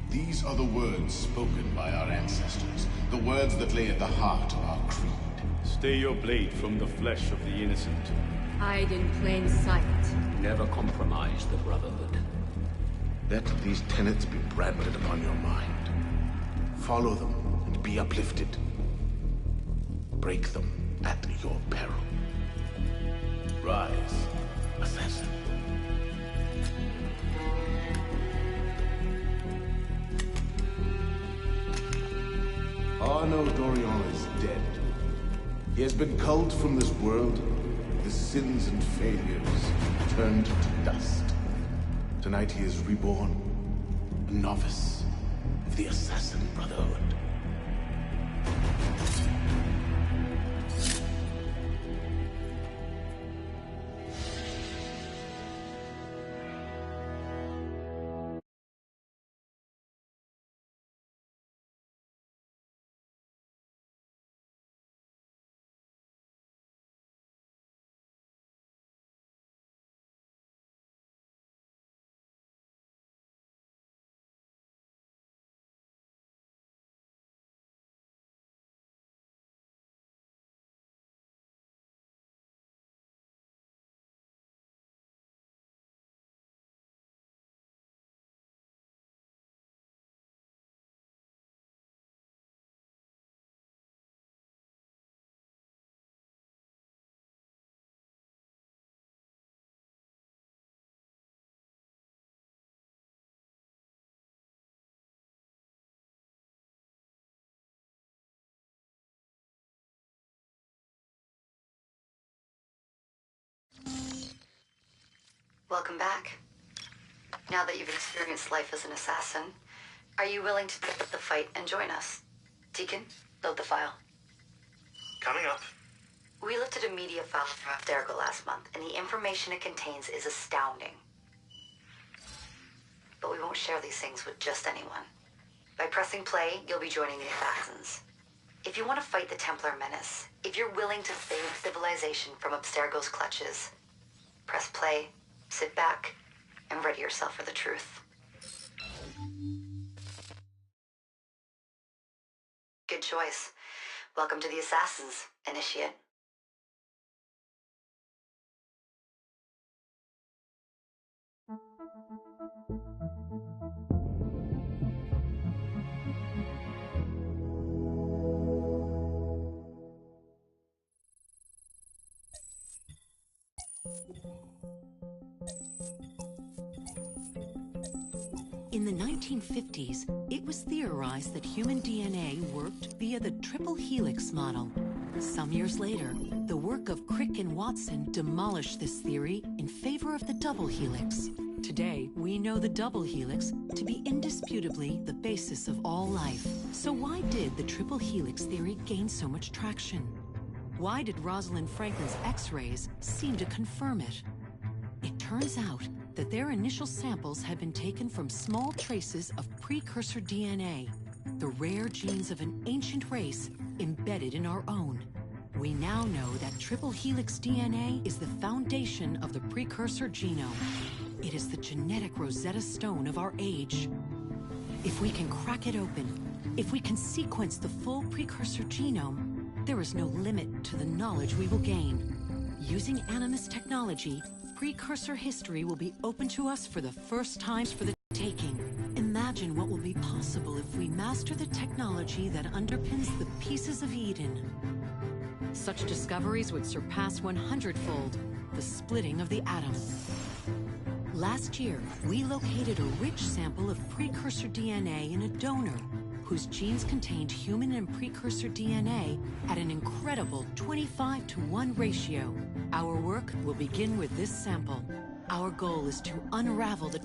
These are the words spoken by our ancestors, the words that lay at the heart of our creed. Stay your blade from the flesh of the innocent. Hide in plain sight. Never compromise the Brotherhood. Let these tenets be branded upon your mind. Follow them and be uplifted. Break them at your peril. Rise, assassin. Arnaud Dorian is dead. He has been culled from this world, his sins and failures turned to dust. Tonight he is reborn, a novice of the Assassin Brotherhood. Welcome back. Now that you've experienced life as an assassin, are you willing to pick up the fight and join us? Deacon, load the file. Coming up. We lifted a media file from Abstergo last month, and the information it contains is astounding. But we won't share these things with just anyone. By pressing play, you'll be joining the assassins. If you want to fight the Templar menace, if you're willing to save civilization from Abstergo's clutches, press play, sit back, and ready yourself for the truth. Good choice. Welcome to the Assassins, Initiate. In the 1950s, it was theorized that human DNA worked via the triple helix model. Some years later, the work of Crick and Watson demolished this theory in favor of the double helix. Today, we know the double helix to be indisputably the basis of all life. So why did the triple helix theory gain so much traction? Why did Rosalind Franklin's X-rays seem to confirm it? It turns out that their initial samples had been taken from small traces of precursor DNA, the rare genes of an ancient race embedded in our own. We now know that triple helix DNA is the foundation of the precursor genome. It is the genetic Rosetta Stone of our age. If we can crack it open, if we can sequence the full precursor genome, there is no limit to the knowledge we will gain. Using Animus technology, precursor history will be open to us for the first time for the taking. Imagine what will be possible if we master the technology that underpins the pieces of Eden. Such discoveries would surpass 100-fold the splitting of the atom. Last year, we located a rich sample of precursor DNA in a donor whose genes contained human and precursor DNA at an incredible 25-to-1 ratio. Our work will begin with this sample. Our goal is to unravel the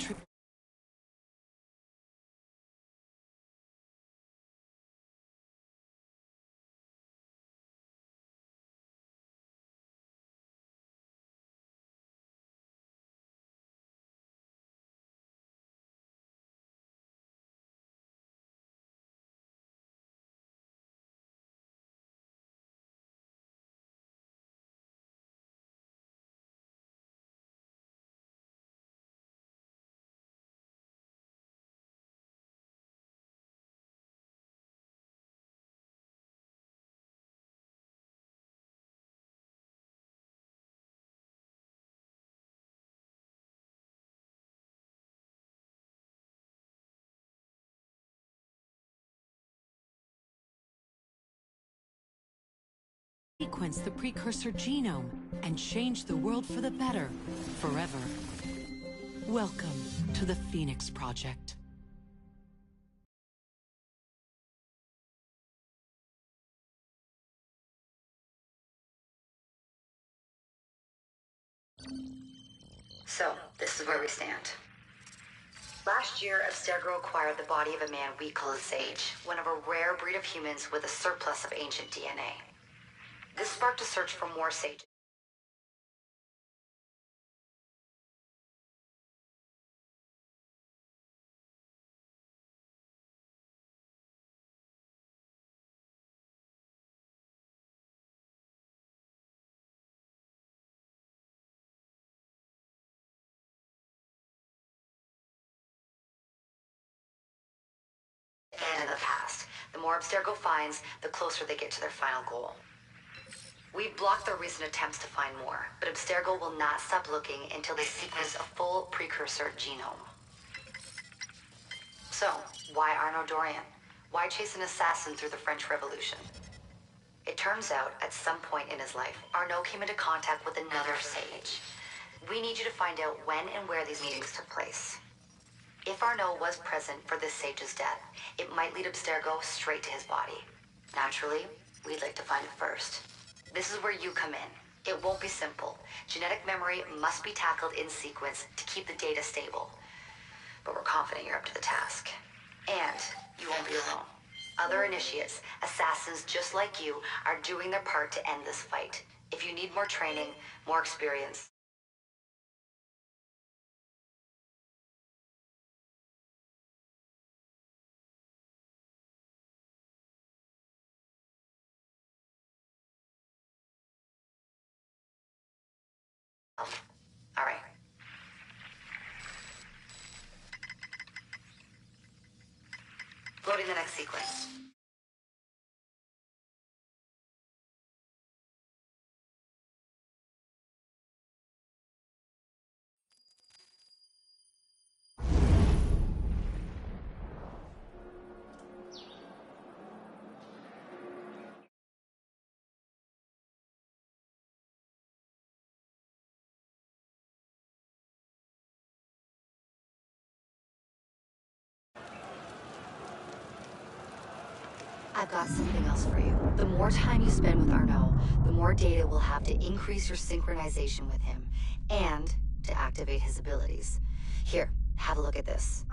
sequence the precursor genome and change the world for the better, forever. Welcome to the Phoenix Project. So, this is where we stand. Last year, Abstergo acquired the body of a man we call a Sage, one of a rare breed of humans with a surplus of ancient DNA. This sparked a search for more Sages. And in the past, the more Abstergo finds, the closer they get to their final goal. We've blocked their recent attempts to find more, but Abstergo will not stop looking until they sequence a full precursor genome. So, why Arnaud Dorian? Why chase an assassin through the French Revolution? It turns out, at some point in his life, Arnaud came into contact with another Sage. We need you to find out when and where these meetings took place. If Arnaud was present for this Sage's death, it might lead Abstergo straight to his body. Naturally, we'd like to find it first. This is where you come in. It won't be simple. Genetic memory must be tackled in sequence to keep the data stable. But we're confident you're up to the task. And you won't be alone. Other initiates, assassins just like you, are doing their part to end this fight. If you need more training, more experience, all right. Loading the next sequence. I've got something else for you. The more time you spend with Arnaud, the more data we'll have to increase your synchronization with him, and to activate his abilities. Here, have a look at this.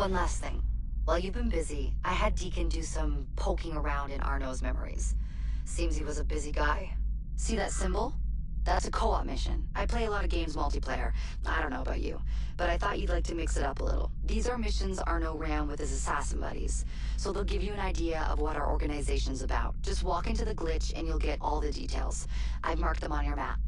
One last thing. While you've been busy, I had Deacon do some poking around in Arnaud's memories. Seems he was a busy guy. See that symbol? That's a co-op mission. I play a lot of games multiplayer. I don't know about you, but I thought you'd like to mix it up a little. These are missions Arnaud ran with his assassin buddies, so they'll give you an idea of what our organization's about. Just walk into the glitch and you'll get all the details. I've marked them on your map.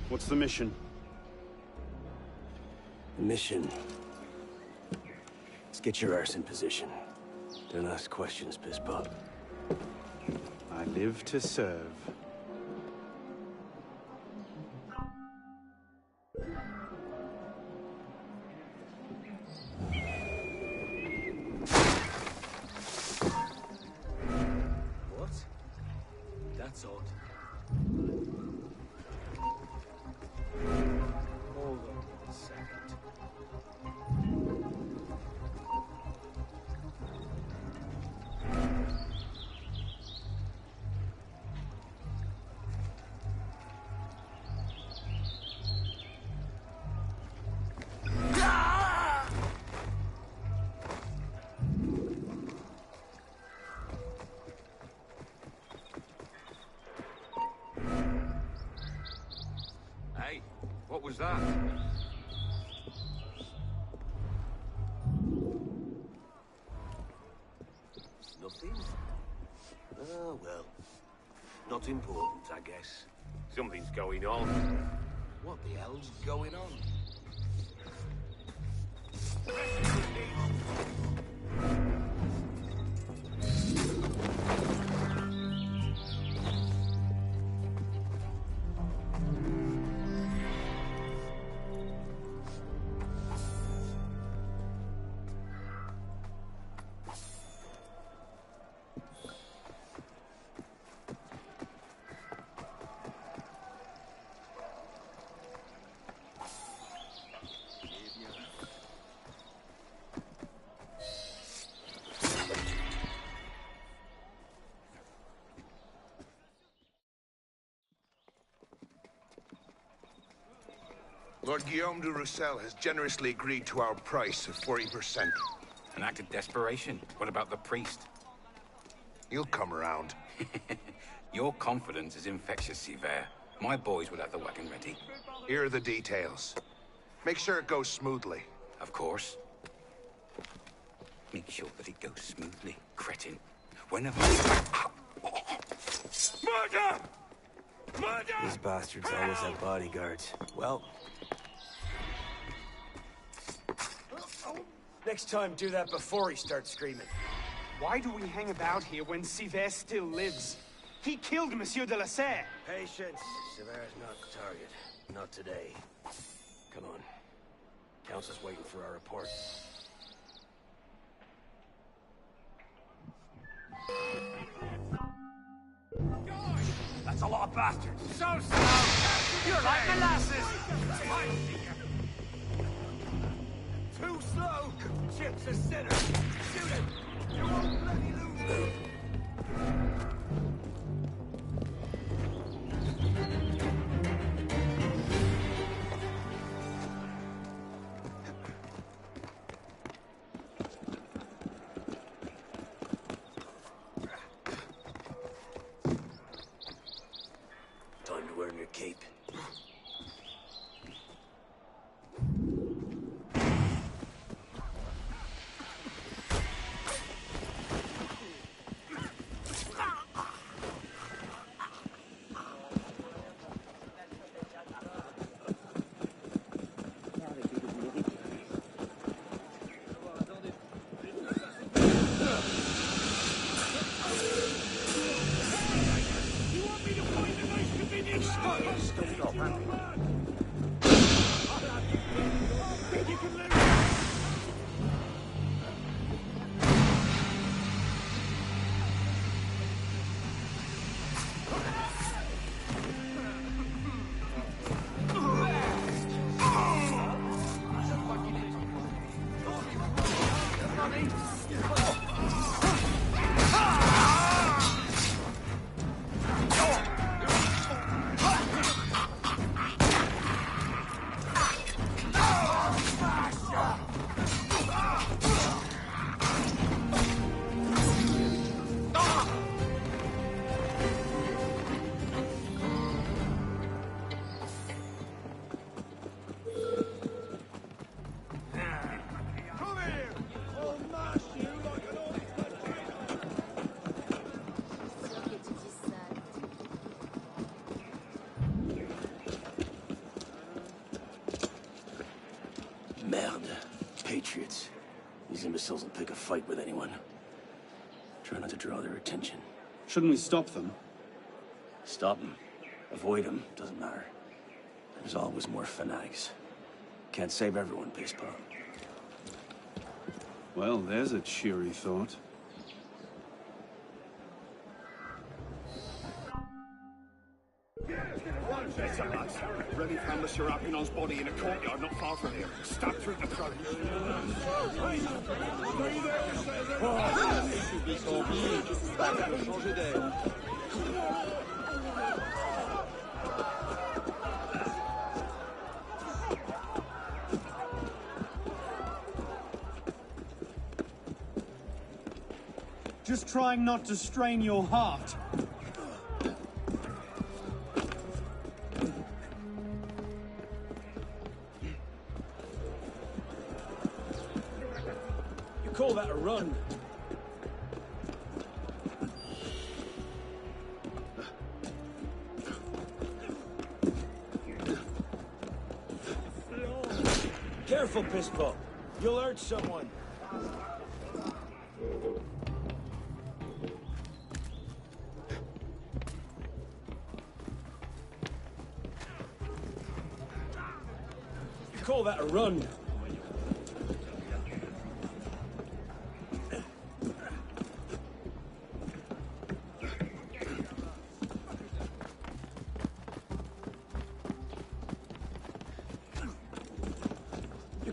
What's the mission? The mission. Let's get your arse in position. Don't ask questions, piss pop. I live to serve. What? That's odd. Hold on a second. Hey, what was that? Nothing? Oh, well. Not important, I guess. Something's going on. What the hell's going on? Lord Guillaume de Roussel has generously agreed to our price of 40%. An act of desperation. What about the priest? He'll come around. Your confidence is infectious, Sivert. My boys would have the wagon ready. Here are the details. Make sure it goes smoothly. Of course. Make sure that it goes smoothly, cretin. Whenever... Murder! Murder! These bastards always have bodyguards. Well... next time, do that before he starts screaming. Why do we hang about here when Sivert still lives? He killed Monsieur de la Serre. Patience. Sivert's not the target. Not today. Come on. Council's waiting for our report. That's a lot of bastards. So slow! You're like molasses! Too slow! Chip's a sinner! Shoot him! You won't bloody lose! Time to earn your cape. Merde. Patriots. These imbeciles will pick a fight with anyone. Try not to draw their attention. Shouldn't we stop them? Stop them. Avoid them. Doesn't matter. There's always more fanatics. Can't save everyone, Pisspot. Well, there's a cheery thought. Remy found Monsieur Arpinon's body in a courtyard not far from here. Stabbed through the throat. Just trying not to strain your heart. Call that a run. Careful, Pisspot. You'll hurt someone. You call that a run?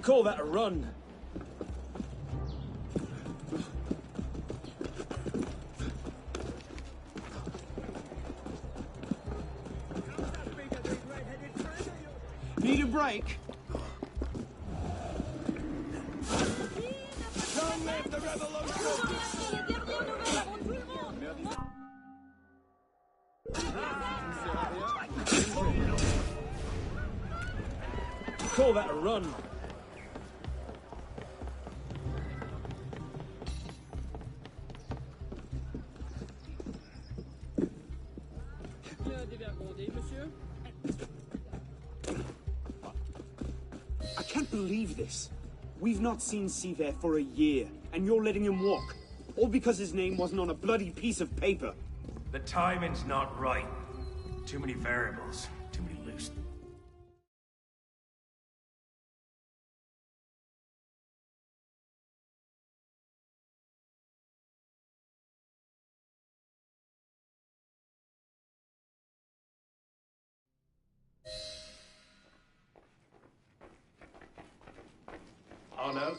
Call that a run. Need a break? Long live the revolution! call that a run. I can't believe this. We've not seen Siver for a year, and you're letting him walk. All because his name wasn't on a bloody piece of paper. The timing's not right. Too many variables, too many loose. Arno?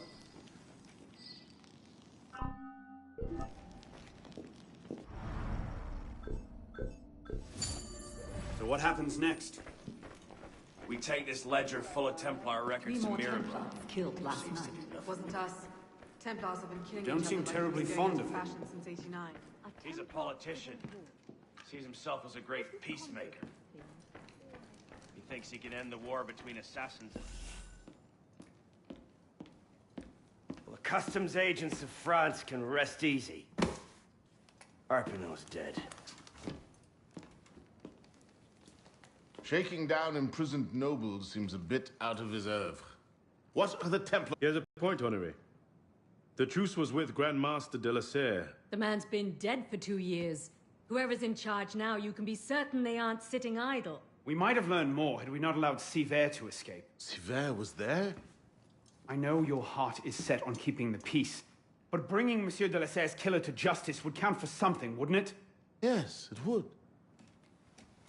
So what happens next? We take this ledger full of Templar records to Mirror. Killed last night. Wasn't us. Templars have been killing Don't each seem other terribly like fond of him. fashion since '89. He's a politician. Sees himself as a great peacemaker. He thinks he can end the war between assassins. Well, the customs agents of France can rest easy. Arpinot's dead. Shaking down imprisoned nobles seems a bit out of his oeuvre. What are the Templars? Here's a point, Honoré. The truce was with Grand Master de la Serre. The man's been dead for 2 years. Whoever's in charge now, you can be certain they aren't sitting idle. We might have learned more had we not allowed Siver to escape. Siver was there? I know your heart is set on keeping the peace, but bringing Monsieur de la Serre's killer to justice would count for something, wouldn't it? Yes, it would.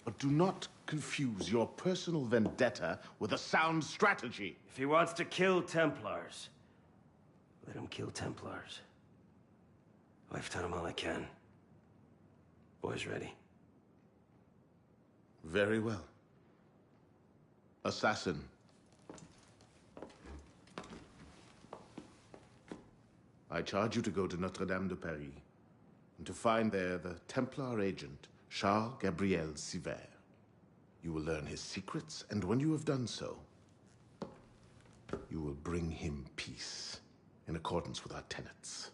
But do not confuse your personal vendetta with a sound strategy. If he wants to kill Templars, let him kill Templars. I've done him all I can. Boys ready? Very well. Assassin. I charge you to go to Notre-Dame de Paris and to find there the Templar agent, Charles Gabriel Siver. You will learn his secrets, and when you have done so, you will bring him peace in accordance with our tenets.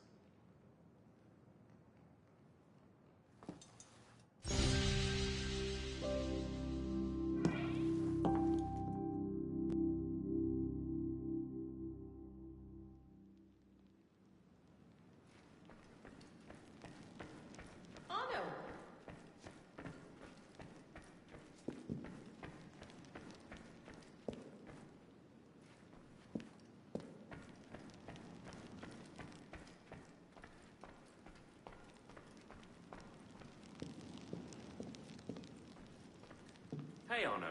Hey, Arno.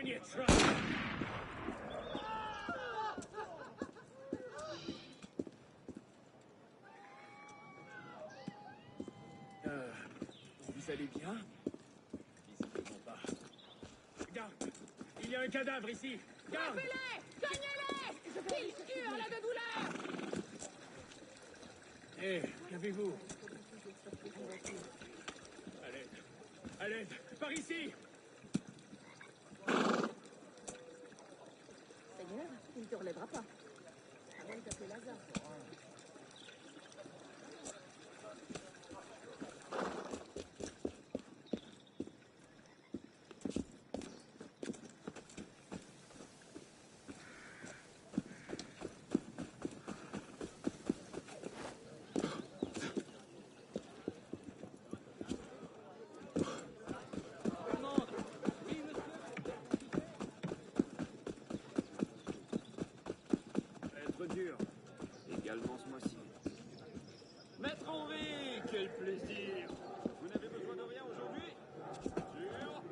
when you try. Vous allez bien? Visiblement pas. Garde! Il y a un cadavre ici! Garde! Frappez-les! Cognez-les! Ils hurlent de douleur! Hé, qu'avez-vous? À l'aide! À l'aide! Par ici! Seigneur, il ne te relèvera pas. Avant de t'appeler Lazare. Dur. Également ce mois-ci. Maître Henri, quel plaisir! Vous n'avez besoin de rien aujourd'hui? Sûr?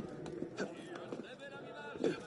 J'ai eu un très bel arrivage ce matin.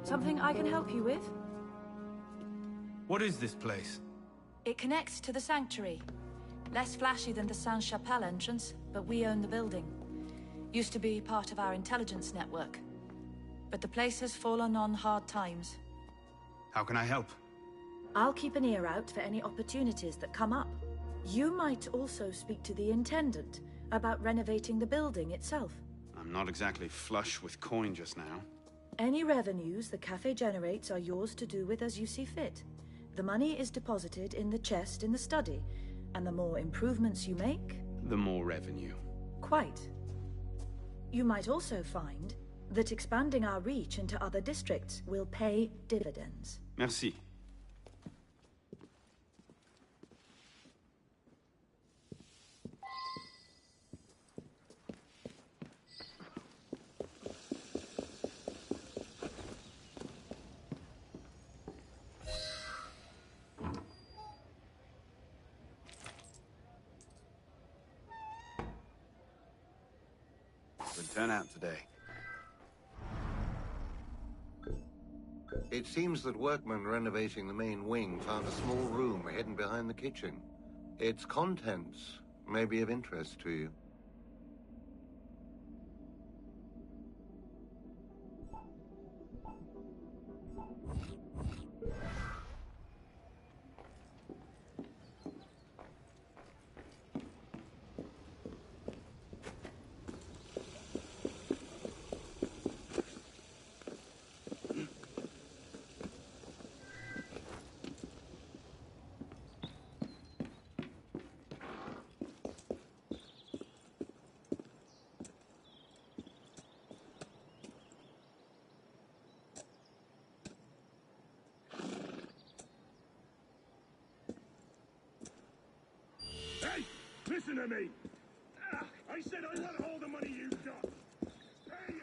Something I can help you with? What is this place? It connects to the sanctuary. Less flashy than the Sainte-Chapelle entrance, but we own the building. Used to be part of our intelligence network. But the place has fallen on hard times. How can I help? I'll keep an ear out for any opportunities that come up. You might also speak to the Intendant about renovating the building itself. I'm not exactly flush with coin just now. Any revenues the cafe generates are yours to do with as you see fit. The money is deposited in the chest in the study, and the more improvements you make... The more revenue. Quite. You might also find that expanding our reach into other districts will pay dividends. Merci. Good turnout today. It seems that workmen renovating the main wing found a small room hidden behind the kitchen. Its contents may be of interest to you. Hey! Listen to me! I said I want all the money you've got! Hey!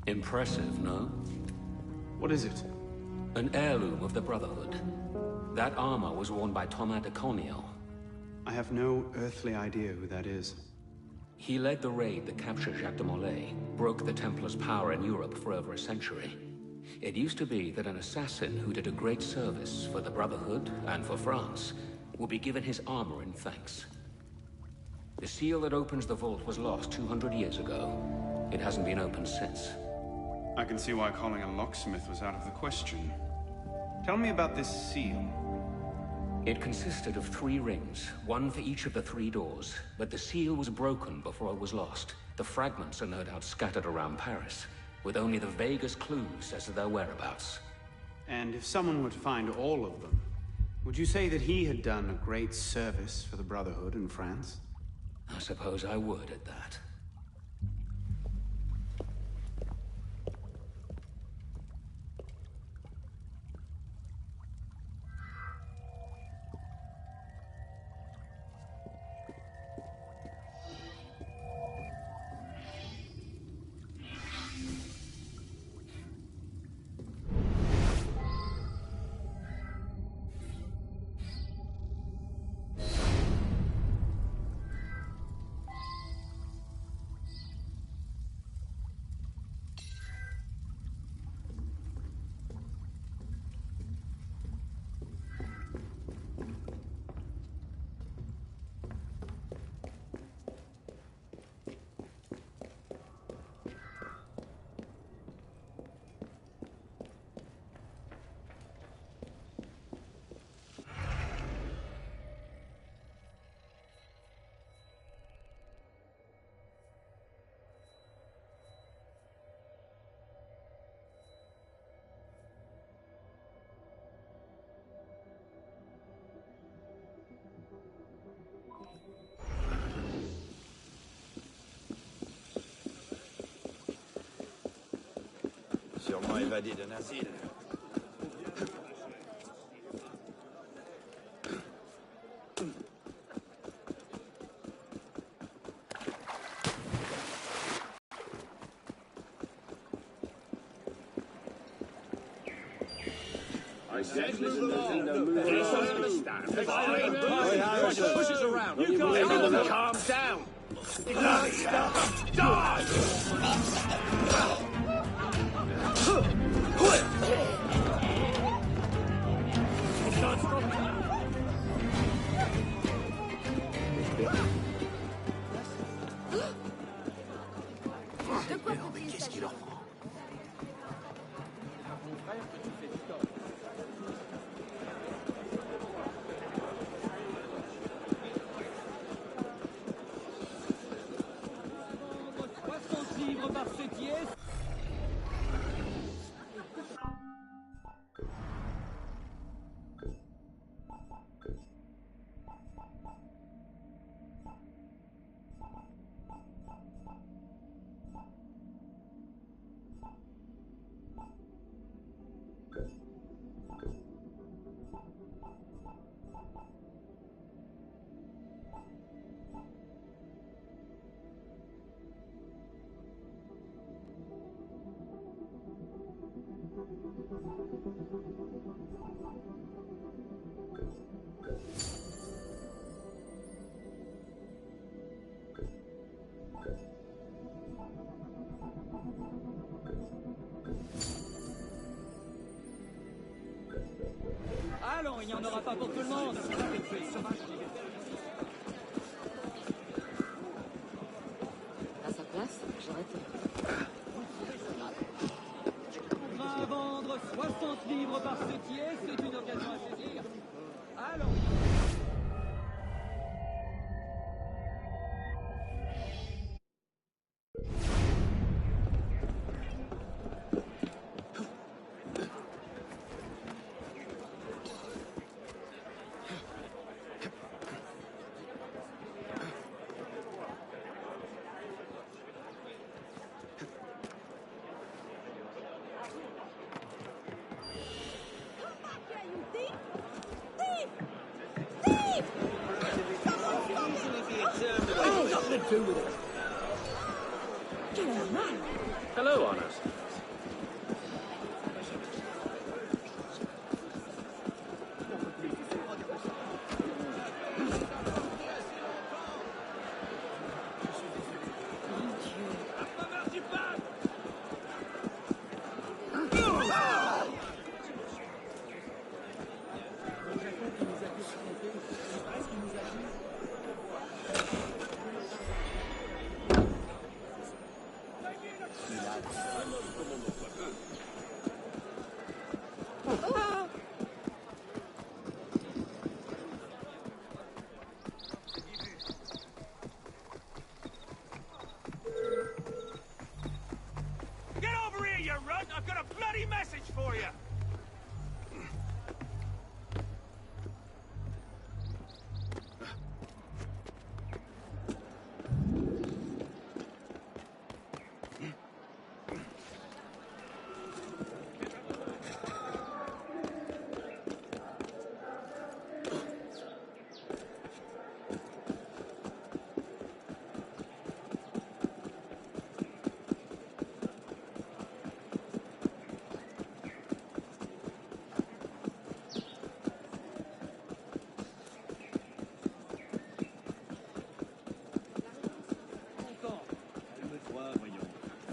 Impressive, no? What is it? An heirloom of the Brotherhood. That armor was worn by Thomas de Corniel. I have no earthly idea who that is. He led the raid that captured Jacques de Molay, broke the Templars' power in Europe for over a century. It used to be that an assassin who did a great service for the Brotherhood and for France would be given his armor in thanks. The seal that opens the vault was lost 200 years ago. It hasn't been opened since. I can see why calling a locksmith was out of the question. Tell me about this seal. It consisted of 3 rings, one for each of the 3 doors, but the seal was broken before it was lost. The fragments are no doubt scattered around Paris, with only the vaguest clues as to their whereabouts. And if someone were to find all of them, would you say that he had done a great service for the Brotherhood in France? I suppose I would at that. Sûrement évadé d'un asile. I said move along. Yes, I understand. Pushes around. You guys calm down. Bloody hell. Die! Qu'est-ce qu'il leur prend? Allons, il n'y en aura pas pour tout le monde. À sa place, j'aurais été. À vendre 60 livres par setier, c'est une occasion à saisir. Allons. Hello, Honors. Get over here, you runt! I've got a bloody message for you!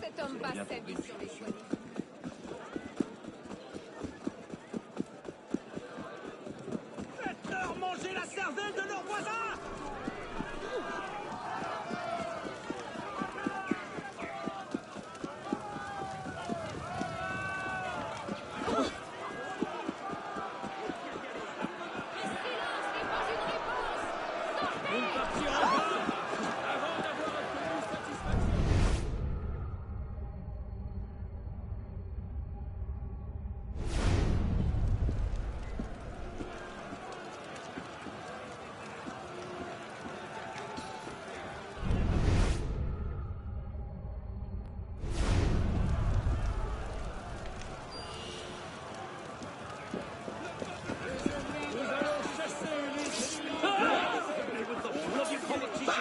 Cet homme passe sa vie sur les choix. Faites-leur manger la cervelle de leurs voisins! Vous ne partirez pas avant d'avoir obtenu satisfaction. Nous allons chasser les bloody politicians.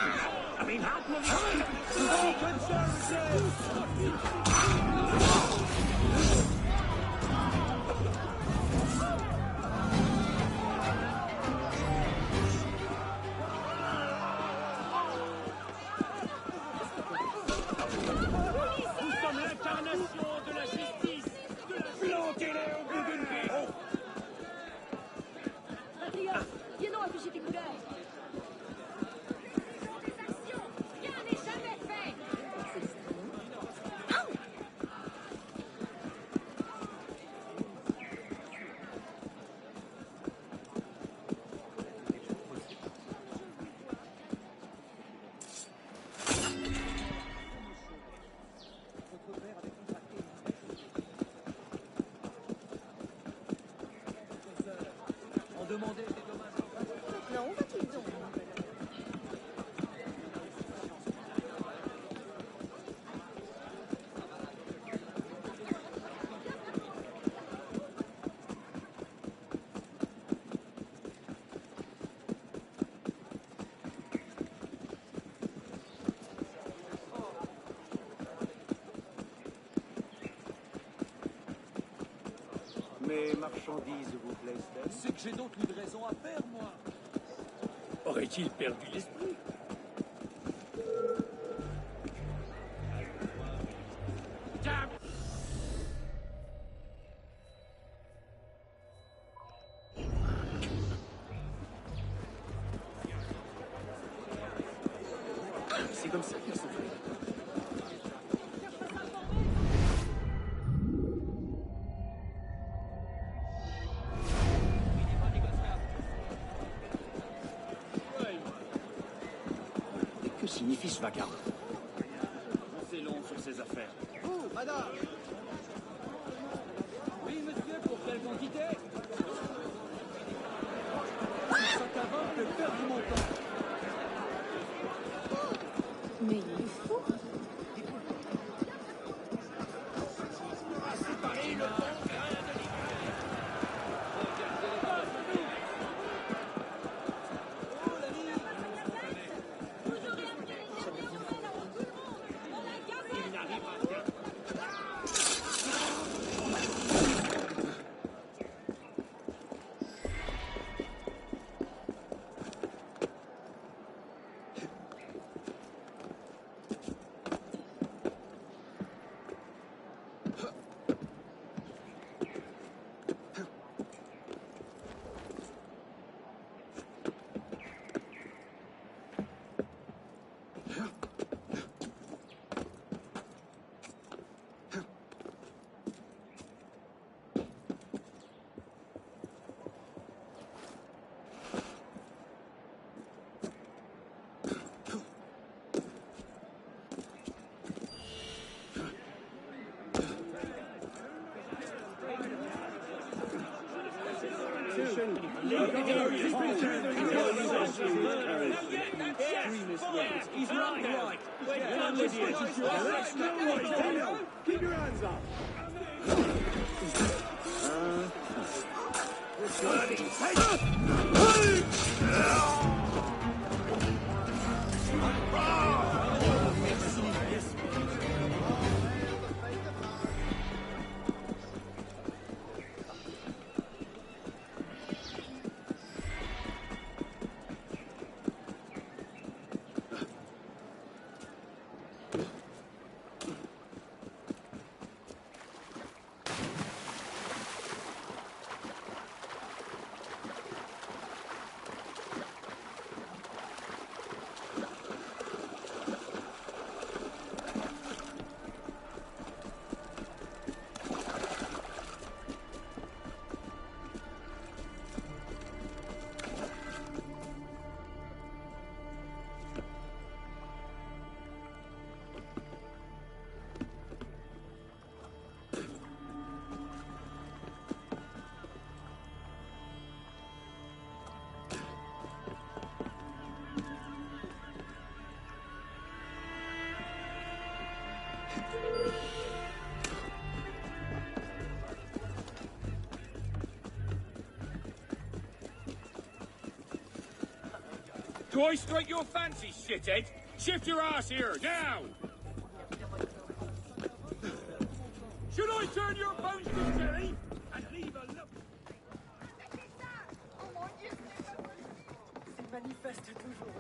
I mean, how Secret Services! Nous sommes l'incarnation de la justice, de la plantez-les au bout d'une vie. Ria, viens afficher tes couleurs. Rien n'est jamais fait. On demandait des dommages. Maintenant, où va-t-il donc? Mes marchandises vous plaisent-elles? C'est que j'ai d'autres livraisons à faire, moi. Aurait-il perdu l'esprit? C'est comme ça qu'ils sont faits. Que signifie ce vacarme? C'est long sur ces affaires. Vous, madame! Oui, monsieur, pour quelle quantité? 5 à 20, je perds mon temps. Mais il est fou. C'est Paris, le bon grain de l'hiver. Regardez les bases de nous. Oh, la vie! Il n'a He's right. Keep your hands up. Do I strike your fancy, shithead? Shift your ass here, now! Should I turn your bones to jelly and leave a look? C'est manifeste toujours.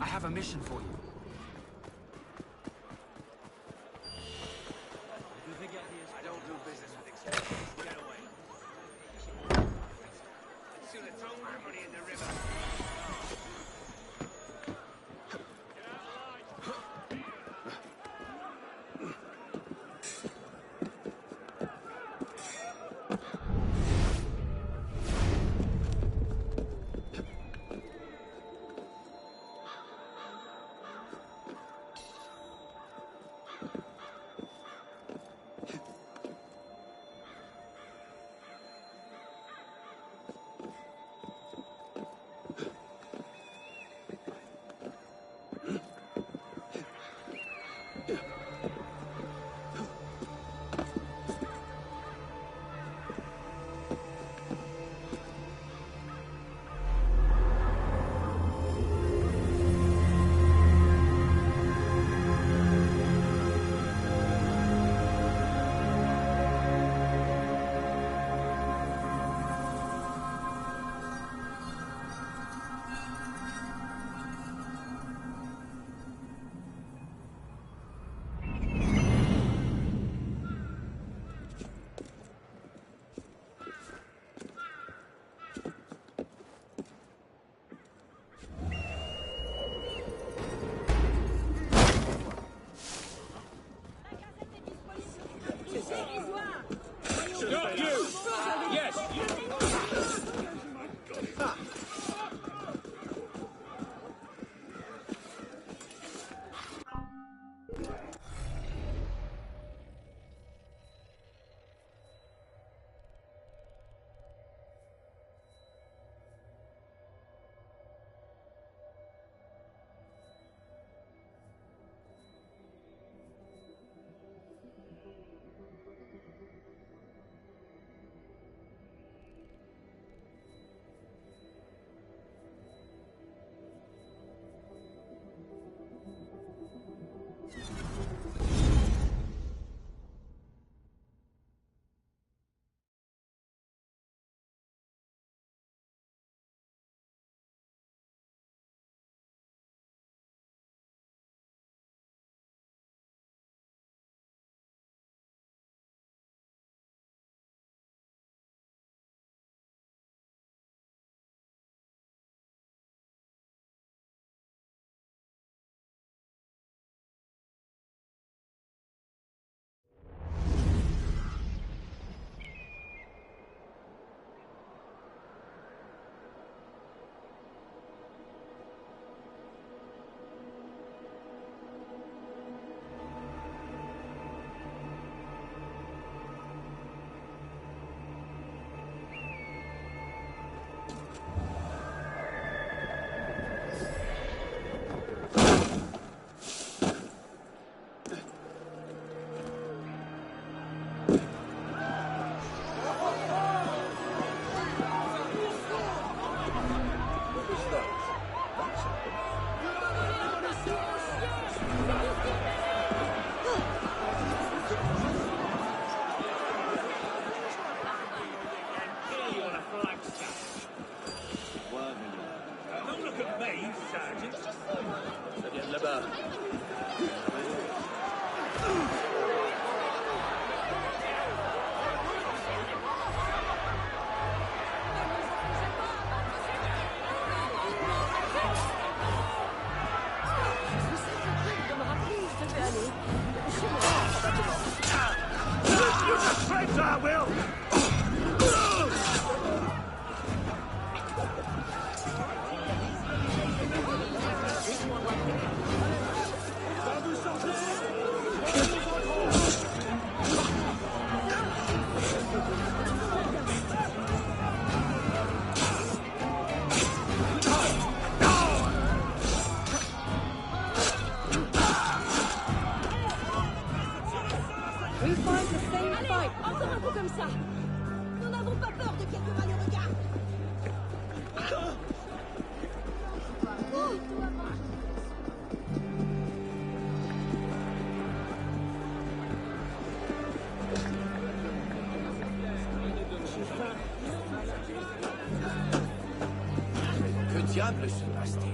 I have a mission for you. I don't do business with executives. Get away. I'd sooner throw my money in the river. Ça vient de là-bas. Que diable se passe-t-il?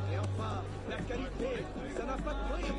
Et enfin, la qualité, ça n'a pas de prix.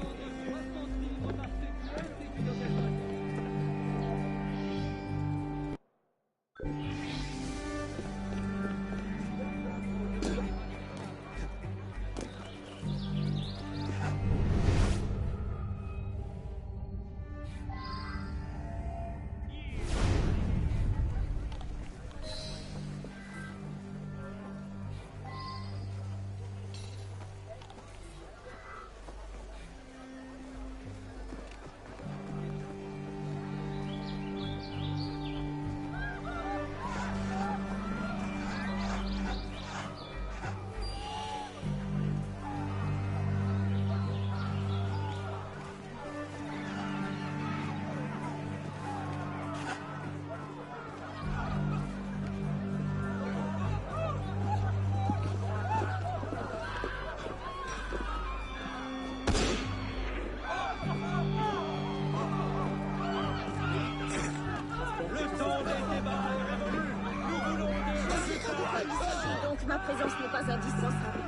Donc ma présence n'est pas indispensable.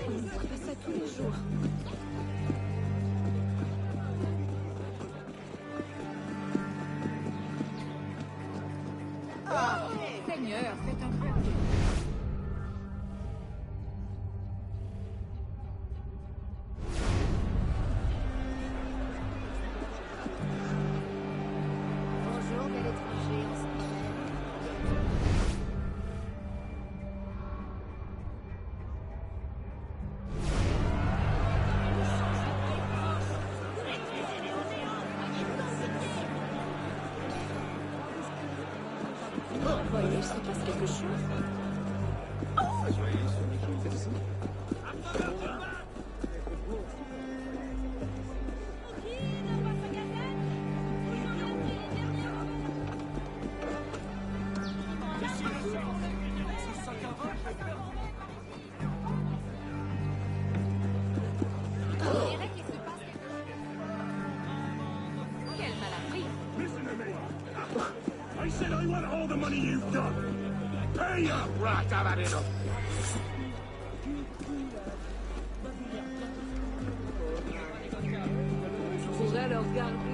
On fait ça tous les jours. Ah, Seigneur, faites un peu. Bonjour, bel étranger. réfléchir. Listen to me. I said I want all the money you've got. Pay up! Right, I've had enough. Je pourrais leur garder